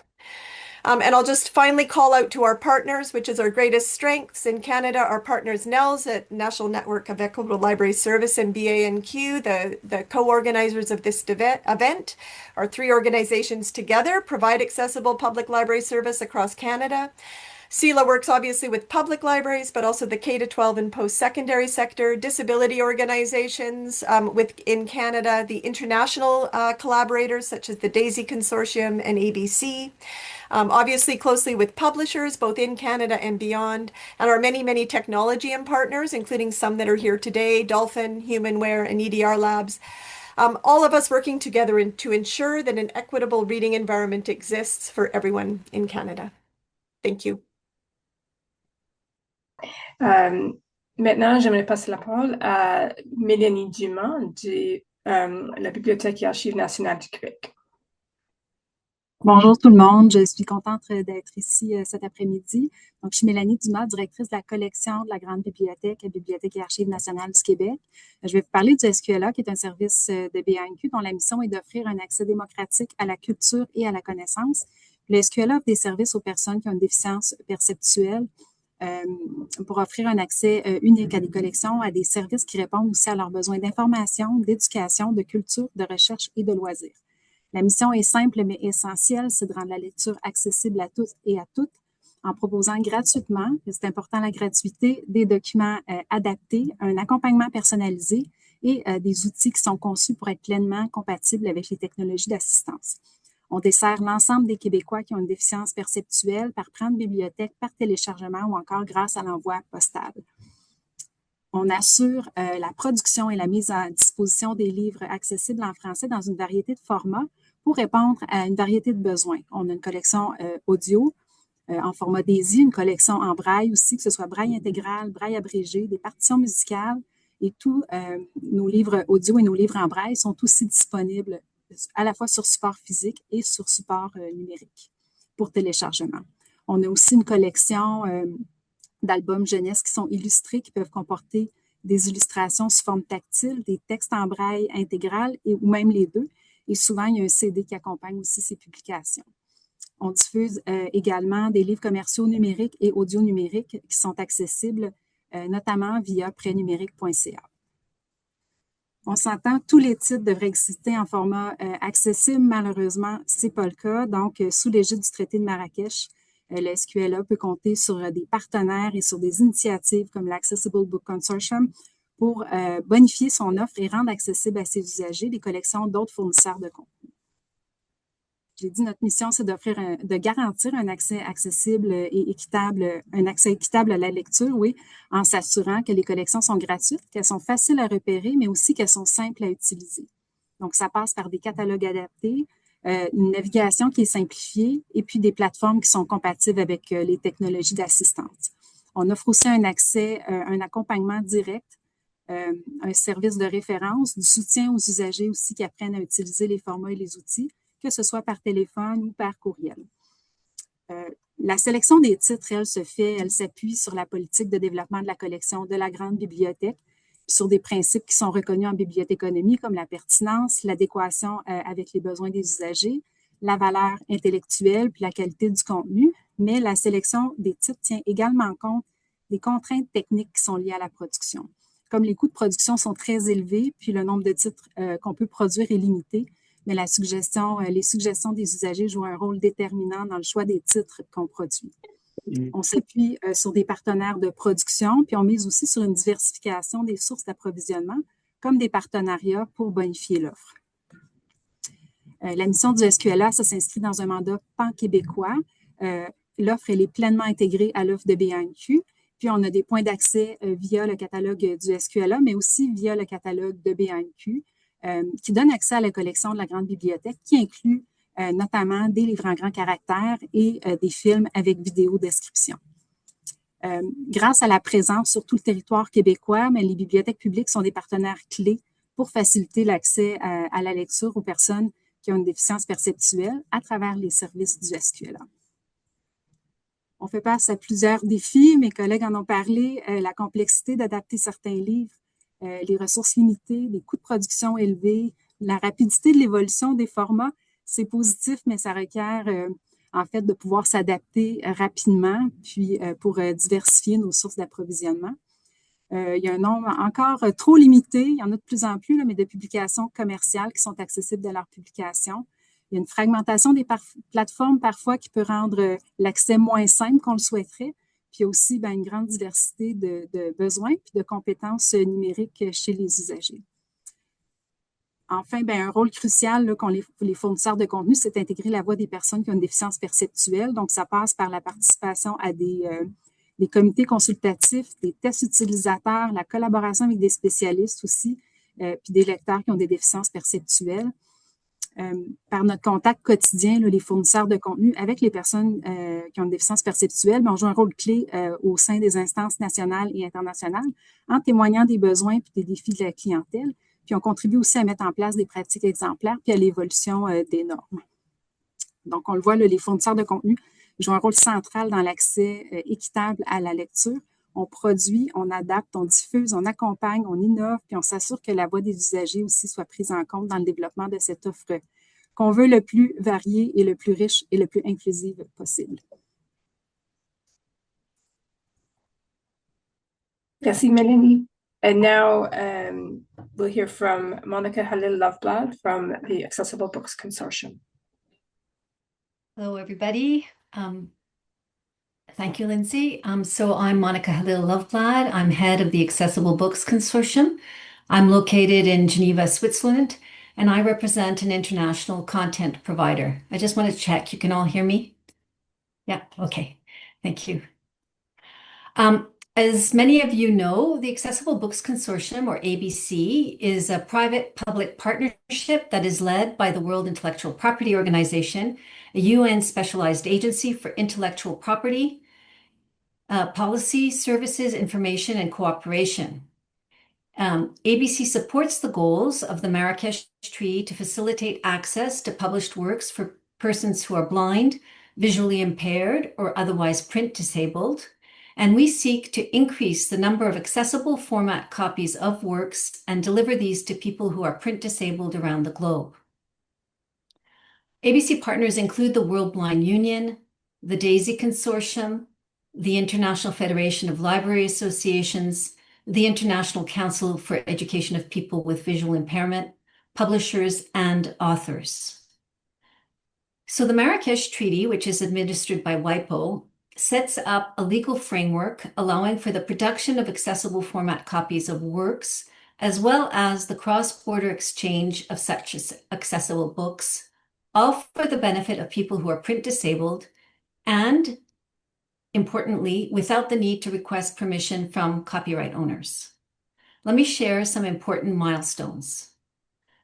And I'll just finally call out to our partners, which is our greatest strengths in Canada. Our partners NELS at National Network of Equitable Library Service and BANQ, the co-organizers of this event. Our three organizations together provide accessible public library service across Canada. CELA works obviously with public libraries, but also the K-12 and post-secondary sector, disability organizations within Canada, the international collaborators such as the DAISY Consortium and ABC, obviously closely with publishers both in Canada and beyond, and our many, many technology and partners, including some that are here today, Dolphin, Humanware, and EDR Labs. All of us working together to ensure that an equitable reading environment exists for everyone in Canada. Thank you. Maintenant, j'aimerais passer la parole à Mélanie Dumas de la Bibliothèque et Archives nationales du Québec. Bonjour tout le monde, je suis contente d'être ici cet après-midi. Donc, je suis Mélanie Dumas, directrice de la collection de la Grande Bibliothèque, la Bibliothèque et Archives nationales du Québec. Je vais vous parler du SQLA, qui est un service de BANQ dont la mission est d'offrir un accès démocratique à la culture et à la connaissance. Le SQLA offre des services aux personnes qui ont une déficience perceptuelle pour offrir un accès unique à des collections, à des services qui répondent aussi à leurs besoins d'information, d'éducation, de culture, de recherche et de loisirs. La mission est simple mais essentielle, c'est de rendre la lecture accessible à tous et à toutes en proposant gratuitement, c'est important la gratuité, des documents adaptés, un accompagnement personnalisé et des outils qui sont conçus pour être pleinement compatibles avec les technologies d'assistance. On dessert l'ensemble des Québécois qui ont une déficience perceptuelle par prendre bibliothèque, par téléchargement ou encore grâce à l'envoi postal. On assure la production et la mise à disposition des livres accessibles en français dans une variété de formats pour répondre à une variété de besoins. On a une collection audio en format DAISY, une collection en braille aussi, que ce soit braille intégral, braille abrégé, des partitions musicales et tous nos livres audio et nos livres en braille sont aussi disponibles à la fois sur support physique et sur support numérique pour téléchargement. On a aussi une collection d'albums jeunesse qui sont illustrés, qui peuvent comporter des illustrations sous forme tactile, des textes en braille intégral ou même les deux. Et souvent, il y a un CD qui accompagne aussi ces publications. On diffuse également des livres commerciaux numériques et audio numériques qui sont accessibles notamment via prêtnumérique.ca. On s'entend, tous les titres devraient exister en format accessible. Malheureusement, ce n'est pas le cas. Donc, sous l'égide du traité de Marrakech, le SQLA peut compter sur des partenaires et sur des initiatives comme l'Accessible Book Consortium pour bonifier son offre et rendre accessible à ses usagers les collections d'autres fournisseurs de contenu. J'ai dit, notre mission, c'est de garantir un accès accessible et équitable, un accès équitable à la lecture, oui, en s'assurant que les collections sont gratuites, qu'elles sont faciles à repérer, mais aussi qu'elles sont simples à utiliser. Donc, ça passe par des catalogues adaptés, une navigation qui est simplifiée et puis des plateformes qui sont compatibles avec les technologies d'assistance. On offre aussi un accès, un accompagnement direct, un service de référence, du soutien aux usagers aussi qui apprennent à utiliser les formats et les outils, que ce soit par téléphone ou par courriel. La sélection des titres, elle s'appuie sur la politique de développement de la collection de la Grande Bibliothèque, sur des principes qui sont reconnus en bibliothéconomie comme la pertinence, l'adéquation avec les besoins des usagers, la valeur intellectuelle puis la qualité du contenu, mais la sélection des titres tient également compte des contraintes techniques qui sont liées à la production. Comme les coûts de production sont très élevés, puis le nombre de titres qu'on peut produire est limité, mais les suggestions des usagers jouent un rôle déterminant dans le choix des titres qu'on produit. On s'appuie sur des partenaires de production, puis on mise aussi sur une diversification des sources d'approvisionnement, comme des partenariats pour bonifier l'offre. La mission du SQLA, ça s'inscrit dans un mandat pan-québécois. L'offre, elle est pleinement intégrée à l'offre de BANQ, puis on a des points d'accès via le catalogue du SQLA, mais aussi via le catalogue de BANQ, qui donne accès à la collection de la Grande Bibliothèque, qui inclut notamment des livres en grand caractère et des films avec vidéo description. Grâce à la présence sur tout le territoire québécois, mais les bibliothèques publiques sont des partenaires clés pour faciliter l'accès à la lecture aux personnes qui ont une déficience perceptuelle à travers les services du SQLA. On fait face à plusieurs défis, mes collègues en ont parlé, la complexité d'adapter certains livres, les ressources limitées, les coûts de production élevés, la rapidité de l'évolution des formats, c'est positif, mais ça requiert en fait de pouvoir s'adapter rapidement, puis pour diversifier nos sources d'approvisionnement. Il y a un nombre encore trop limité, il y en a de plus en plus, là, mais de publications commerciales qui sont accessibles de leurs publications. Il y a une fragmentation des plateformes parfois qui peut rendre l'accès moins simple qu'on le souhaiterait. Puis il y a aussi une grande diversité de besoins et de compétences numériques chez les usagers. Enfin, un rôle crucial là, qu'ont les fournisseurs de contenu, c'est d'intégrer la voix des personnes qui ont une déficience perceptuelle. Donc, ça passe par la participation à des comités consultatifs, des tests utilisateurs, la collaboration avec des spécialistes aussi, puis des lecteurs qui ont des déficiences perceptuelles. Par notre contact quotidien, là, les fournisseurs de contenu avec les personnes qui ont une déficience perceptuelle, on joue un rôle clé au sein des instances nationales et internationales en témoignant des besoins et des défis de la clientèle. Puis on contribue aussi à mettre en place des pratiques exemplaires puis à l'évolution des normes. Donc, on le voit, là, les fournisseurs de contenu jouent un rôle central dans l'accès équitable à la lecture. On produit, on adapte, on diffuse, on accompagne, on innove, puis on s'assure que la voix des usagers aussi soit prise en compte dans le développement de cette offre qu'on veut le plus variée et le plus riche et le plus inclusive possible. Merci, Mélanie. And now we'll hear from Monica Halil Loveblad from the Accessible Books Consortium. Hello, everybody. Thank you, Lindsay. So I'm Monica Halil Loveblad. I'm head of the Accessible Books Consortium. I'm located in Geneva, Switzerland, and I represent an international content provider. I just want to check. You can all hear me? Yeah, okay. Thank you. As many of you know, the Accessible Books Consortium, or ABC, is a private-public partnership that is led by the World Intellectual Property Organization, a UN specialized agency for intellectual property, policy, services, information, and cooperation. ABC supports the goals of the Marrakesh Treaty to facilitate access to published works for persons who are blind, visually impaired, or otherwise print disabled. And we seek to increase the number of accessible format copies of works and deliver these to people who are print disabled around the globe. ABC partners include the World Blind Union, the DAISY Consortium, the International Federation of Library Associations, the International Council for Education of People with Visual Impairment, publishers, and authors. So the Marrakesh Treaty, which is administered by WIPO, sets up a legal framework allowing for the production of accessible format copies of works, as well as the cross-border exchange of such accessible books, all for the benefit of people who are print disabled, and, importantly, without the need to request permission from copyright owners. Let me share some important milestones.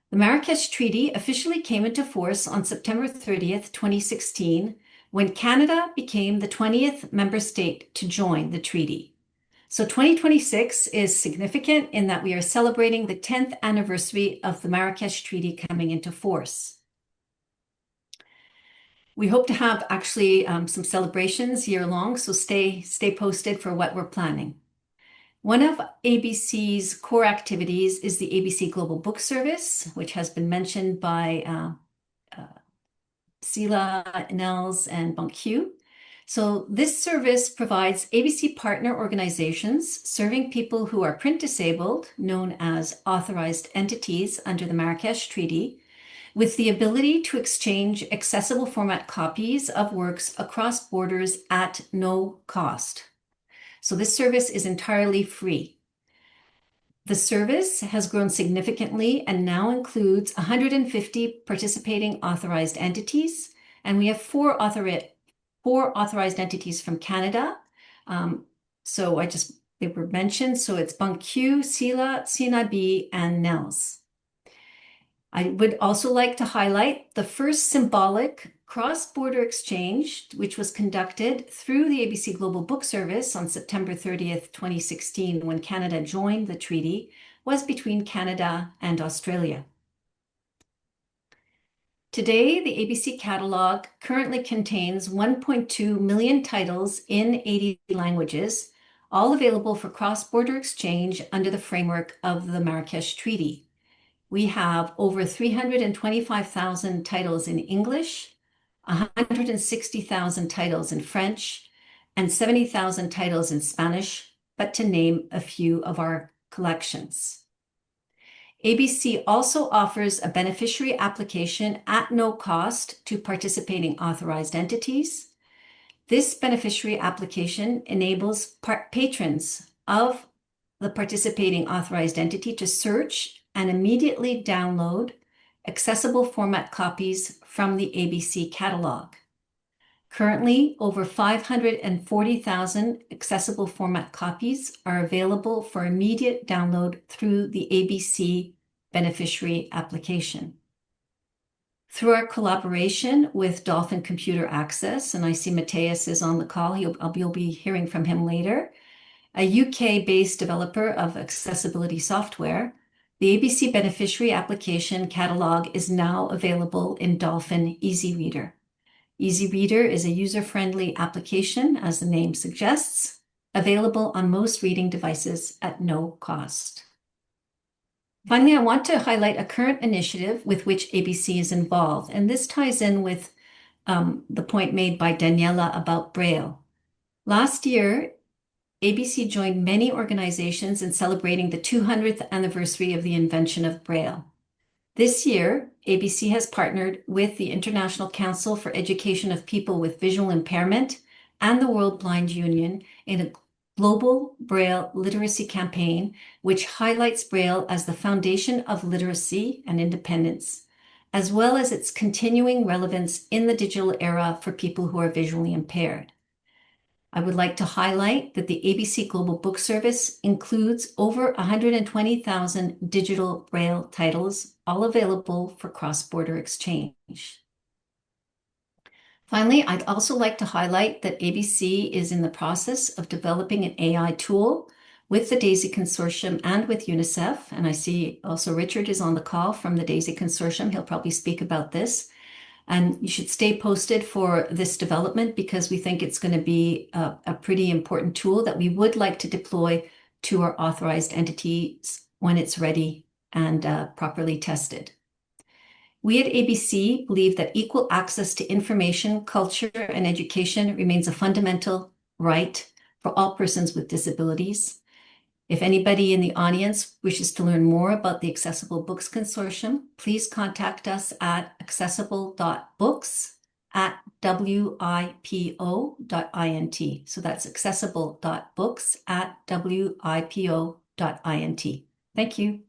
The Marrakesh Treaty officially came into force on September 30th, 2016, when Canada became the 20th member state to join the treaty. So 2026 is significant in that we are celebrating the 10th anniversary of the Marrakesh Treaty coming into force. We hope to have actually some celebrations year-long, so stay posted for what we're planning. One of ABC's core activities is the ABC Global Book Service, which has been mentioned by Sila, Nels, and BenQ. So this service provides ABC partner organizations serving people who are print disabled, known as authorized entities under the Marrakesh Treaty, with the ability to exchange accessible format copies of works across borders at no cost. So this service is entirely free. The service has grown significantly and now includes 150 participating authorized entities, and we have four authorized entities from Canada. They were mentioned, so it's BenQ, Sila, CNIB, and NELS. I would also like to highlight the first symbolic cross-border exchange, which was conducted through the ABC Global Book Service on September 30th, 2016, when Canada joined the treaty, was between Canada and Australia. Today, the ABC catalog currently contains 1.2 million titles in 80 languages, all available for cross-border exchange under the framework of the Marrakesh Treaty. We have over 325,000 titles in English, 160,000 titles in French, and 70,000 titles in Spanish, but to name a few of our collections. ABC also offers a beneficiary application at no cost to participating authorized entities. This beneficiary application enables patrons of the participating authorized entity to search and immediately download accessible format copies from the ABC catalog. Currently, over 540,000 accessible format copies are available for immediate download through the ABC beneficiary application. Through our collaboration with Dolphin Computer Access, and I see Matthias is on the call, you'll be hearing from him later, a UK-based developer of accessibility software, the ABC beneficiary application catalog is now available in Dolphin Easy Reader. Easy Reader is a user-friendly application, as the name suggests, available on most reading devices at no cost. Finally, I want to highlight a current initiative with which ABC is involved, and this ties in with the point made by Daniela about Braille. Last year, ABC joined many organizations in celebrating the 200th anniversary of the invention of Braille. This year, ABC has partnered with the International Council for Education of People with Visual Impairment and the World Blind Union in a global Braille literacy campaign, which highlights Braille as the foundation of literacy and independence, as well as its continuing relevance in the digital era for people who are visually impaired. I would like to highlight that the ABC Global Book Service includes over 120,000 digital Braille titles, all available for cross-border exchange. Finally, I'd also like to highlight that ABC is in the process of developing an AI tool with the DAISY Consortium and with UNICEF. And I see also Richard is on the call from the DAISY Consortium. He'll probably speak about this. And you should stay posted for this development because we think it's going to be a pretty important tool that we would like to deploy to our authorized entities when it's ready and properly tested. We at ABC believe that equal access to information, culture, and education remains a fundamental right for all persons with disabilities. If anybody in the audience wishes to learn more about the Accessible Books Consortium, please contact us at accessible.books@wipo.int. So that's accessible.books@wipo.int. Thank you.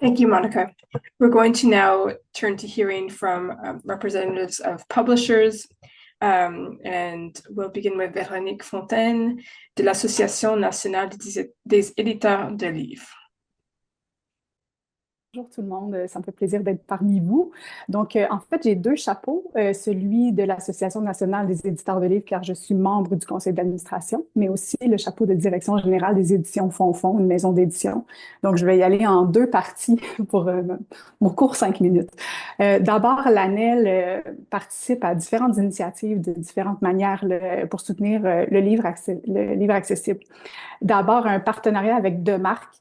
Thank you, Monica. We're going to now turn to hearing from representatives of publishers. And we'll begin with Véronique Fontaine de l'Association nationale des éditeurs de livres. Bonjour tout le monde, ça me fait plaisir d'être parmi vous. Donc, en fait, j'ai deux chapeaux, celui de l'Association nationale des éditeurs de livres, car je suis membre du conseil d'administration, mais aussi le chapeau de direction générale des éditions Fonds, une maison d'édition. Donc, je vais y aller en deux parties pour mon court 5 minutes. D'abord, l'ANEL participe à différentes initiatives de différentes manières pour soutenir le livre accessible. D'abord, un partenariat avec Demarc,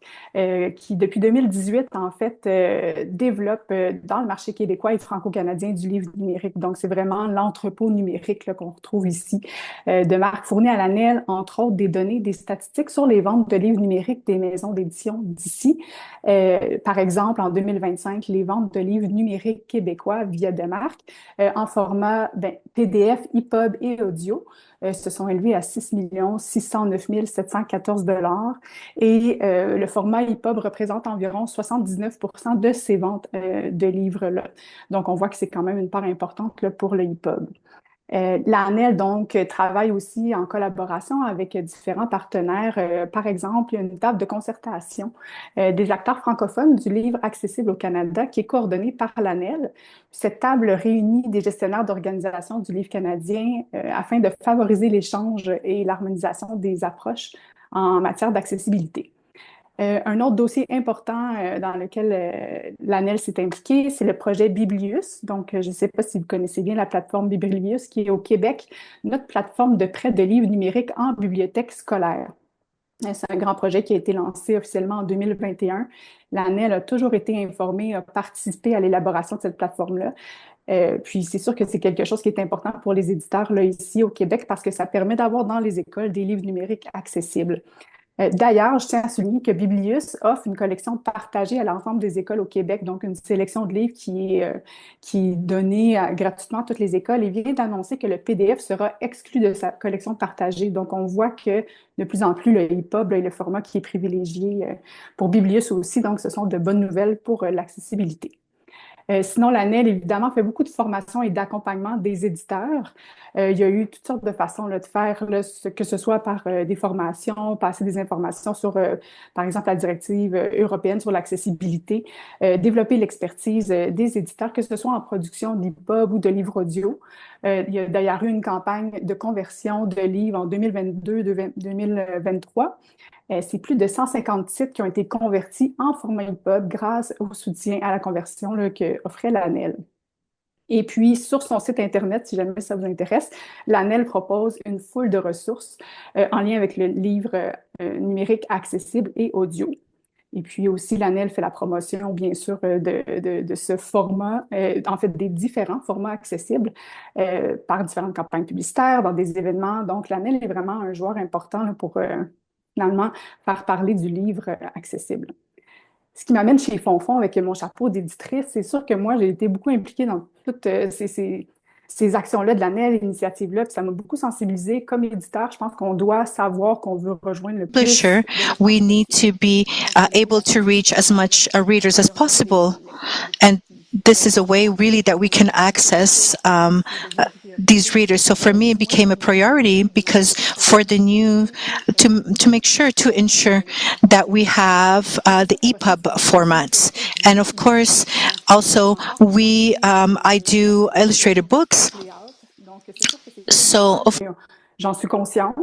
qui, depuis 2018, en fait, développe dans le marché québécois et franco-canadien du livre numérique. Donc, c'est vraiment l'entrepôt numérique qu'on retrouve ici. Demarc fournit à l'ANEL, entre autres, des données, des statistiques sur les ventes de livres numériques des maisons d'édition d'ici. Par exemple, en 2025, les ventes de livres numériques québécois via Demarc en format PDF, EPUB et audio se sont élevés à 6 609 714 $ et le format EPUB représente environ 79% de ces ventes de livres-là. Donc, on voit que c'est quand même une part importante là, pour le EPUB. L'ANEL, donc, travaille aussi en collaboration avec différents partenaires. Par exemple, il y a une table de concertation des acteurs francophones du livre accessible au Canada qui est coordonnée par l'ANEL. Cette table réunit des gestionnaires d'organisations du livre canadien afin de favoriser l'échange et l'harmonisation des approches en matière d'accessibilité. Un autre dossier important dans lequel l'ANEL s'est impliqué, c'est le projet Biblius. Donc, je ne sais pas si vous connaissez bien la plateforme Biblius qui est au Québec, notre plateforme de prêt de livres numériques en bibliothèque scolaire. C'est un grand projet qui a été lancé officiellement en 2021. L'ANEL a toujours été informée, a participé à l'élaboration de cette plateforme-là. Puis c'est sûr que c'est quelque chose qui est important pour les éditeurs là, ici au Québec parce que ça permet d'avoir dans les écoles des livres numériques accessibles. D'ailleurs, je tiens à souligner que Biblius offre une collection partagée à l'ensemble des écoles au Québec, donc une sélection de livres qui est donnée gratuitement à toutes les écoles et vient d'annoncer que le PDF sera exclu de sa collection partagée. Donc, on voit que de plus en plus, le EPUB est le format qui est privilégié pour Biblius aussi. Donc, ce sont de bonnes nouvelles pour l'accessibilité. Sinon, l'ANEL, évidemment, fait beaucoup de formation et d'accompagnement des éditeurs. Il y a eu toutes sortes de façons là, de faire, là, que ce soit par des formations, passer des informations sur, par exemple, la directive européenne sur l'accessibilité, développer l'expertise des éditeurs, que ce soit en production d'EPUB ou de livres audio. Il y a d'ailleurs eu une campagne de conversion de livres en 2022-2023. C'est plus de 150 sites qui ont été convertis en format EPUB grâce au soutien à la conversion qu'offrait l'ANEL. Et puis, sur son site Internet, si jamais ça vous intéresse, l'ANEL propose une foule de ressources en lien avec le livre numérique accessible et audio. Et puis aussi, l'ANEL fait la promotion, bien sûr, de ce format, en fait, des différents formats accessibles par différentes campagnes publicitaires, dans des événements. Donc, l'ANEL est vraiment un joueur important là, pour finalement faire parler du livre accessible. Ce qui m'amène chez Fonfon avec mon chapeau d'éditrice, c'est sûr que moi, j'ai été beaucoup impliquée dans toutes ces actions-là de l'ANEL, l'initiative-là, puis ça m'a beaucoup sensibilisée. Comme éditeur, je pense qu'on doit savoir qu'on veut rejoindre le plus. Publisher, we need to be able to reach as much readers as possible. And this is a way really that we can access these readers. So for me, it became a priority because for the new, to make sure, to ensure that we have the EPUB formats. And of course, also I do illustrated books. So j'en suis consciente.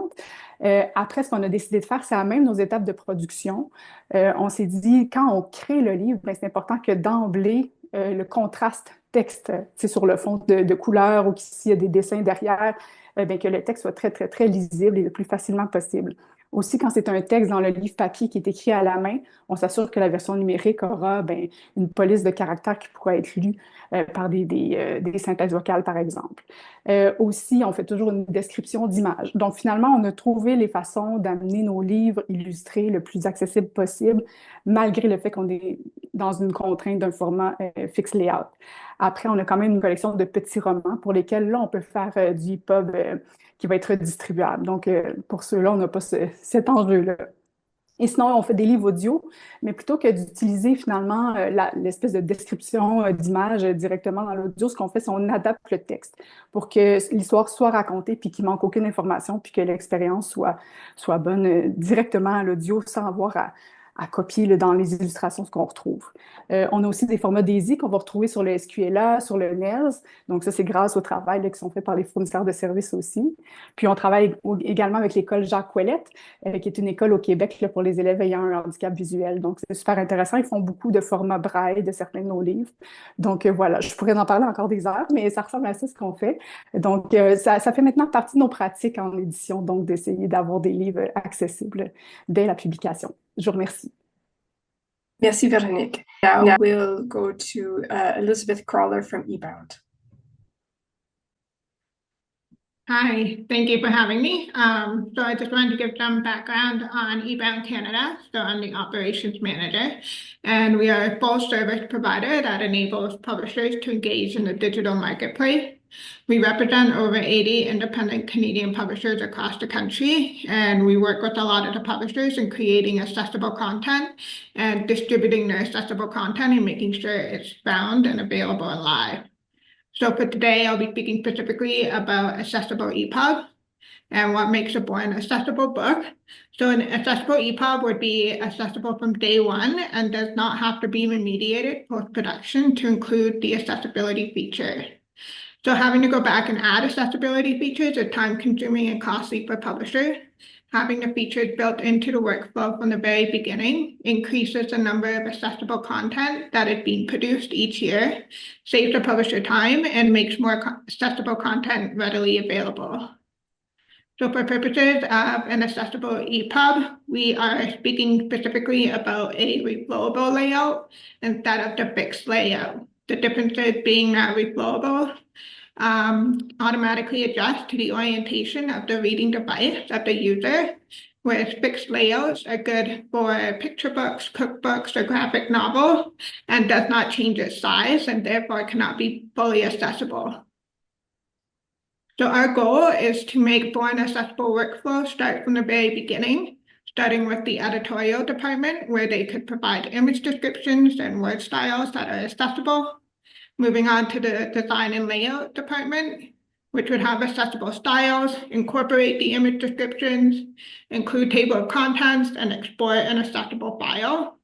Après, ce qu'on a décidé de faire, c'est à même nos étapes de production. On s'est dit, quand on crée le livre, ben, c'est important que d'emblée, le contraste texte, sur le fond de couleurs ou s'il y a des dessins derrière, ben, que le texte soit très, très, très lisible et le plus facilement possible. Aussi, quand c'est un texte dans le livre papier qui est écrit à la main, on s'assure que la version numérique aura ben, une police de caractères qui pourra être lue par des synthèses vocales, par exemple. Aussi, on fait toujours une description d'image. Donc, finalement, on a trouvé les façons d'amener nos livres illustrés le plus accessible possible, malgré le fait qu'on est dans une contrainte d'un format fixe layout. Après, on a quand même une collection de petits romans pour lesquels, là, on peut faire du EPUB qui va être distribuable. Donc, pour ceux-là, on n'a pas cet enjeu-là. Et sinon, on fait des livres audio, mais plutôt que d'utiliser finalement l'espèce de description d'image directement dans l'audio, ce qu'on fait, c'est qu'on adapte le texte pour que l'histoire soit racontée puis qu'il manque aucune information puis que l'expérience soit bonne directement à l'audio sans avoir à copier là, dans les illustrations ce qu'on retrouve. On a aussi des formats DAISY qu'on va retrouver sur le SQLA, sur le NELS. Donc ça, c'est grâce au travail là, qui sont faits par les fournisseurs de services aussi. Puis on travaille également avec l'école Jacques Ouellette, qui est une école au Québec là, pour les élèves ayant un handicap visuel. Donc c'est super intéressant. Ils font beaucoup de formats braille de certains de nos livres. Donc voilà, je pourrais en parler encore des heures, mais ça ressemble à ça ce qu'on fait. Donc ça fait maintenant partie de nos pratiques en édition, donc d'essayer d'avoir des livres accessibles dès la publication. Je vous remercie. Merci, Véronique. Now we'll go to Elizabeth Crawler from eBound. Hi, thank you for having me. So I just wanted to give some background on eBound Canada. So I'm the operations manager, and we are a full service provider that enables publishers to engage in the digital marketplace. We represent over 80 independent Canadian publishers across the country, and we work with a lot of the publishers in creating accessible content and distributing their accessible content and making sure it's found and available and live. So for today, I'll be speaking specifically about accessible EPUB and what makes a book an accessible book. So an accessible EPUB would be accessible from day one and does not have to be remediated post-production to include the accessibility feature. So having to go back and add accessibility features is time-consuming and costly for publishers. Having the features built into the workflow from the very beginning increases the number of accessible content that is being produced each year, saves the publisher time, and makes more accessible content readily available. So for purposes of an accessible EPUB, we are speaking specifically about a reflowable layout instead of the fixed layout. The differences being that reflowable automatically adjust to the orientation of the reading device of the user, whereas fixed layouts are good for picture books, cookbooks, or graphic novels, and does not change its size and therefore cannot be fully accessible. So our goal is to make born accessible workflow start from the very beginning, starting with the editorial department, where they could provide image descriptions and word styles that are accessible. Moving on to the design and layout department, which would have accessible styles, incorporate the image descriptions, include table of contents, and export an accessible file.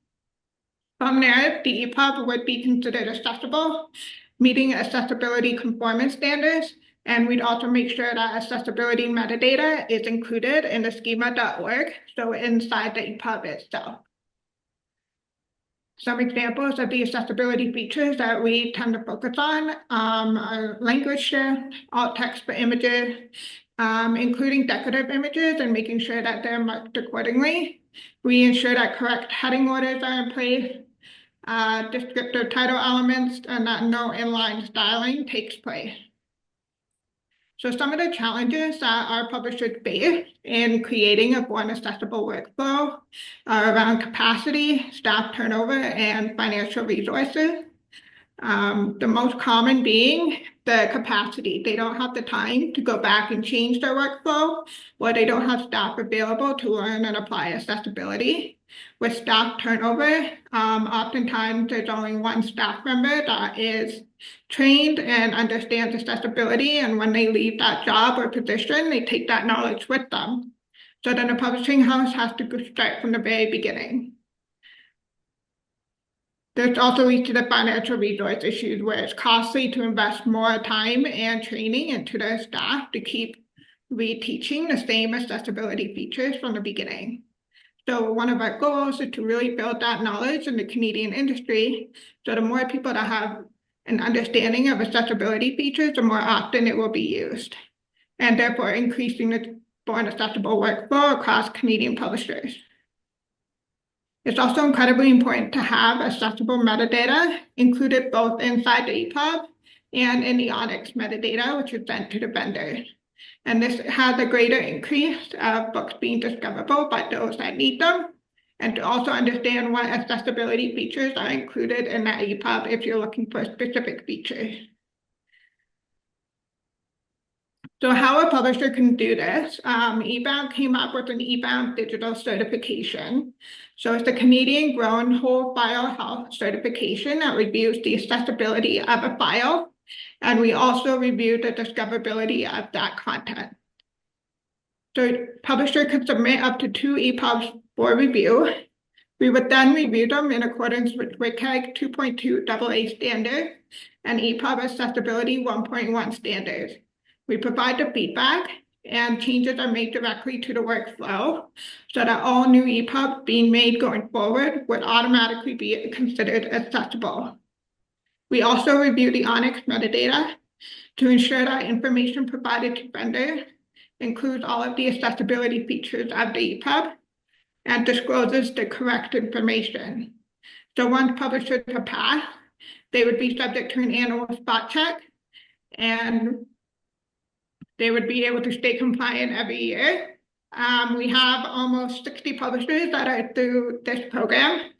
From there, the EPUB would be considered accessible, meeting accessibility conformance standards, and we'd also make sure that accessibility metadata is included in the schema.org, so inside the EPUB itself. Some examples of the accessibility features that we tend to focus on are language shift, alt text for images, including decorative images and making sure that they're marked accordingly. We ensure that correct heading orders are in place, descriptive title elements, and that no inline styling takes place. So some of the challenges that our publishers face in creating a born accessible workflow are around capacity, staff turnover, and financial resources. The most common being the capacity. They don't have the time to go back and change their workflow, or they don't have staff available to learn and apply accessibility. With staff turnover, oftentimes there's only one staff member that is trained and understands accessibility, and when they leave that job or position, they take that knowledge with them. So then the publishing house has to start from the very beginning. This also leads to the financial resource issues where it's costly to invest more time and training into their staff to keep reteaching the same accessibility features from the beginning. So one of our goals is to really build that knowledge in the Canadian industry. So the more people that have an understanding of accessibility features, the more often it will be used, and therefore increasing the born accessible workflow across Canadian publishers. It's also incredibly important to have accessible metadata included both inside the EPUB and in the Onyx metadata, which is sent to the vendor. And this has a greater increase of books being discoverable by those that need them, and to also understand what accessibility features are included in that EPUB if you're looking for specific features. So how a publisher can do this, eBound came up with an eBound digital certification. So it's the Canadian Grown Whole File Health certification that reviews the accessibility of a file. And we also review the discoverability of that content. So publisher could submit up to 2 EPUBs for review. We would then review them in accordance with WCAG 2.2 AA standard and EPUB accessibility 1.1 standards. We provide the feedback, and changes are made directly to the workflow so that all new EPUBs being made going forward would automatically be considered accessible. We also review the Onyx metadata to ensure that information provided to vendors includes all of the accessibility features of the EPUB and discloses the correct information. So once publishers have passed, they would be subject to an annual spot check, and they would be able to stay compliant every year. We have almost 60 publishers that are through this program,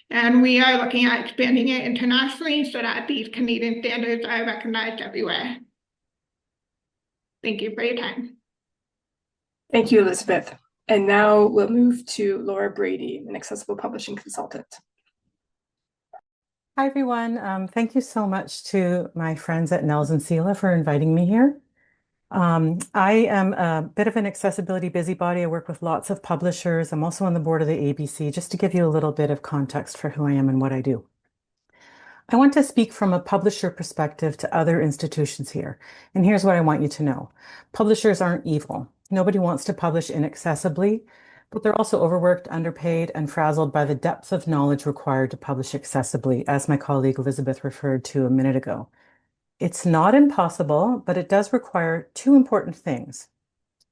and we are looking at expanding it internationally so that these Canadian standards are recognized everywhere. Thank you for your time. Thank you, Elizabeth. And now we'll move to Laura Brady, an accessible publishing consultant. Hi, everyone. Thank you so much to my friends at NNELS and CELA for inviting me here. I am a bit of an accessibility busybody. I work with lots of publishers. I'm also on the board of the ABC, just to give you a little bit of context for who I am and what I do. I want to speak from a publisher perspective to other institutions here. And here's what I want you to know. Publishers aren't evil. Nobody wants to publish inaccessibly, but they're also overworked, underpaid, and frazzled by the depth of knowledge required to publish accessibly, as my colleague Elizabeth referred to a minute ago. It's not impossible, but it does require 2 important things: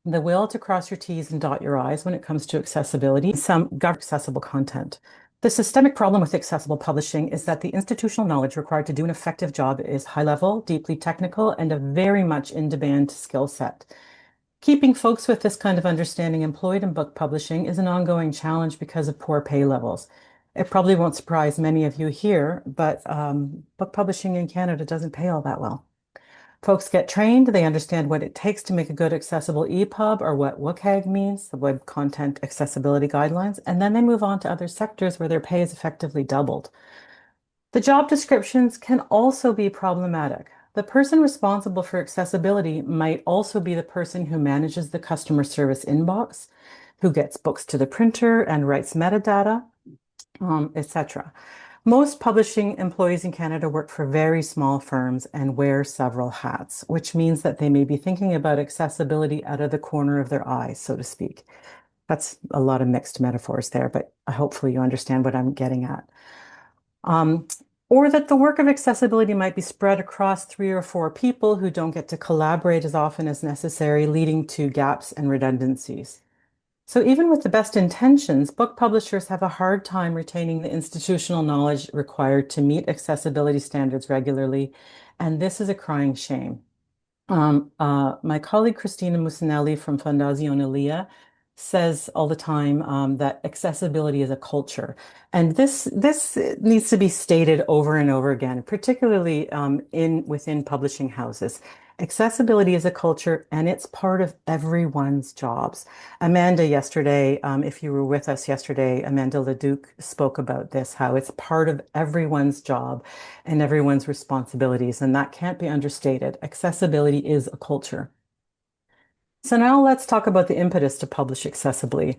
the will to cross your T's and dot your I's when it comes to accessibility, and some accessible content. The systemic problem with accessible publishing is that the institutional knowledge required to do an effective job is high level, deeply technical, and a very much in-demand skill set. Keeping folks with this kind of understanding employed in book publishing is an ongoing challenge because of poor pay levels. It probably won't surprise many of you here, but book publishing in Canada doesn't pay all that well. Folks get trained, they understand what it takes to make a good accessible EPUB, or what WCAG means, the Web Content Accessibility Guidelines, and then they move on to other sectors where their pay is effectively doubled. The job descriptions can also be problematic. The person responsible for accessibility might also be the person who manages the customer service inbox, who gets books to the printer and writes metadata, etc. Most publishing employees in Canada work for very small firms and wear several hats, which means that they may be thinking about accessibility out of the corner of their eye, so to speak. That's a lot of mixed metaphors there, but hopefully you understand what I'm getting at. Or that the work of accessibility might be spread across 3 or 4 people who don't get to collaborate as often as necessary, leading to gaps and redundancies. So even with the best intentions, book publishers have a hard time retaining the institutional knowledge required to meet accessibility standards regularly, and this is a crying shame. My colleague Christina Musinelli from Fondazione Elia says all the time that accessibility is a culture. And this needs to be stated over and over again, particularly within publishing houses. Accessibility is a culture and it's part of everyone's jobs. Amanda yesterday, if you were with us yesterday, Amanda Leduc spoke about this, how it's part of everyone's job and everyone's responsibilities, and that can't be understated. Accessibility is a culture. So now let's talk about the impetus to publish accessibly.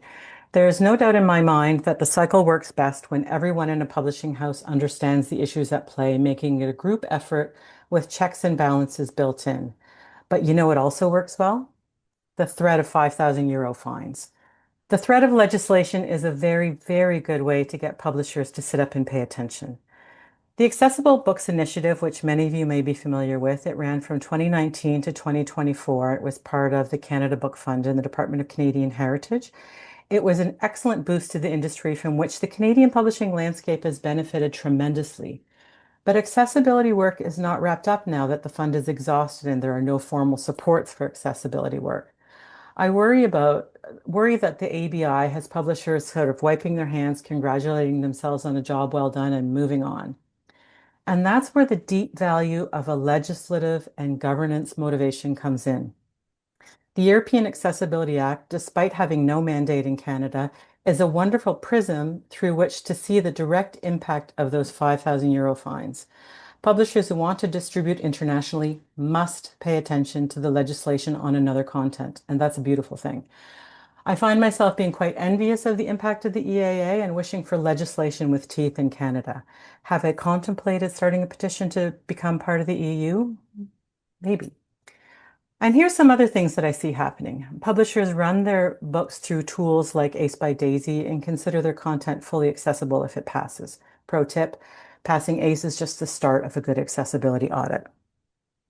There is no doubt in my mind that the cycle works best when everyone in a publishing house understands the issues at play, making it a group effort with checks and balances built in. But you know what also works well? The threat of 5,000 euro fines. The threat of legislation is a very, very good way to get publishers to sit up and pay attention. The Accessible Books Initiative, which many of you may be familiar with, it ran from 2019 to 2024. It was part of the Canada Book Fund and the Department of Canadian Heritage. It was an excellent boost to the industry from which the Canadian publishing landscape has benefited tremendously. But accessibility work is not wrapped up now that the fund is exhausted and there are no formal supports for accessibility work. I worry that the ABI has publishers sort of wiping their hands, congratulating themselves on a job well done and moving on. And that's where the deep value of a legislative and governance motivation comes in. The European Accessibility Act, despite having no mandate in Canada, is a wonderful prism through which to see the direct impact of those 5,000 euro fines. Publishers who want to distribute internationally must pay attention to the legislation on another content, and that's a beautiful thing. I find myself being quite envious of the impact of the EAA and wishing for legislation with teeth in Canada. Have I contemplated starting a petition to become part of the EU? Maybe. And here's some other things that I see happening. Publishers run their books through tools like Ace by Daisy and consider their content fully accessible if it passes. Pro tip, passing Ace is just the start of a good accessibility audit.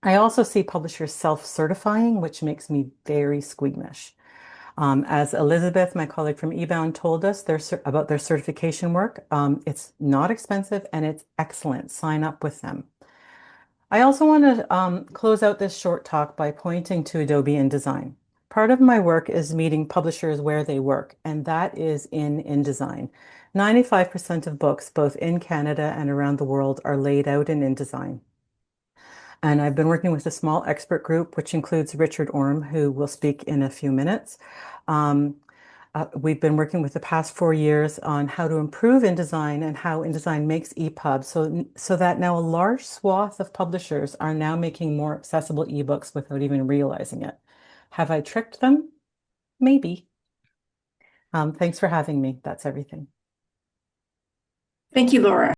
I also see publishers self-certifying, which makes me very squeamish. As Elizabeth, my colleague from eBound, told us about their certification work, it's not expensive and it's excellent. Sign up with them. I also want to close out this short talk by pointing to Adobe InDesign. Part of my work is meeting publishers where they work, and that is in InDesign. 95% of books, both in Canada and around the world, are laid out in InDesign. And I've been working with a small expert group, which includes Richard Orm, who will speak in a few minutes. We've been working with the past 4 years on how to improve InDesign and how InDesign makes EPUB so that now a large swath of publishers are now making more accessible ebooks without even realizing it. Have I tricked them? Maybe. Thanks for having me. That's everything. Thank you, Laura.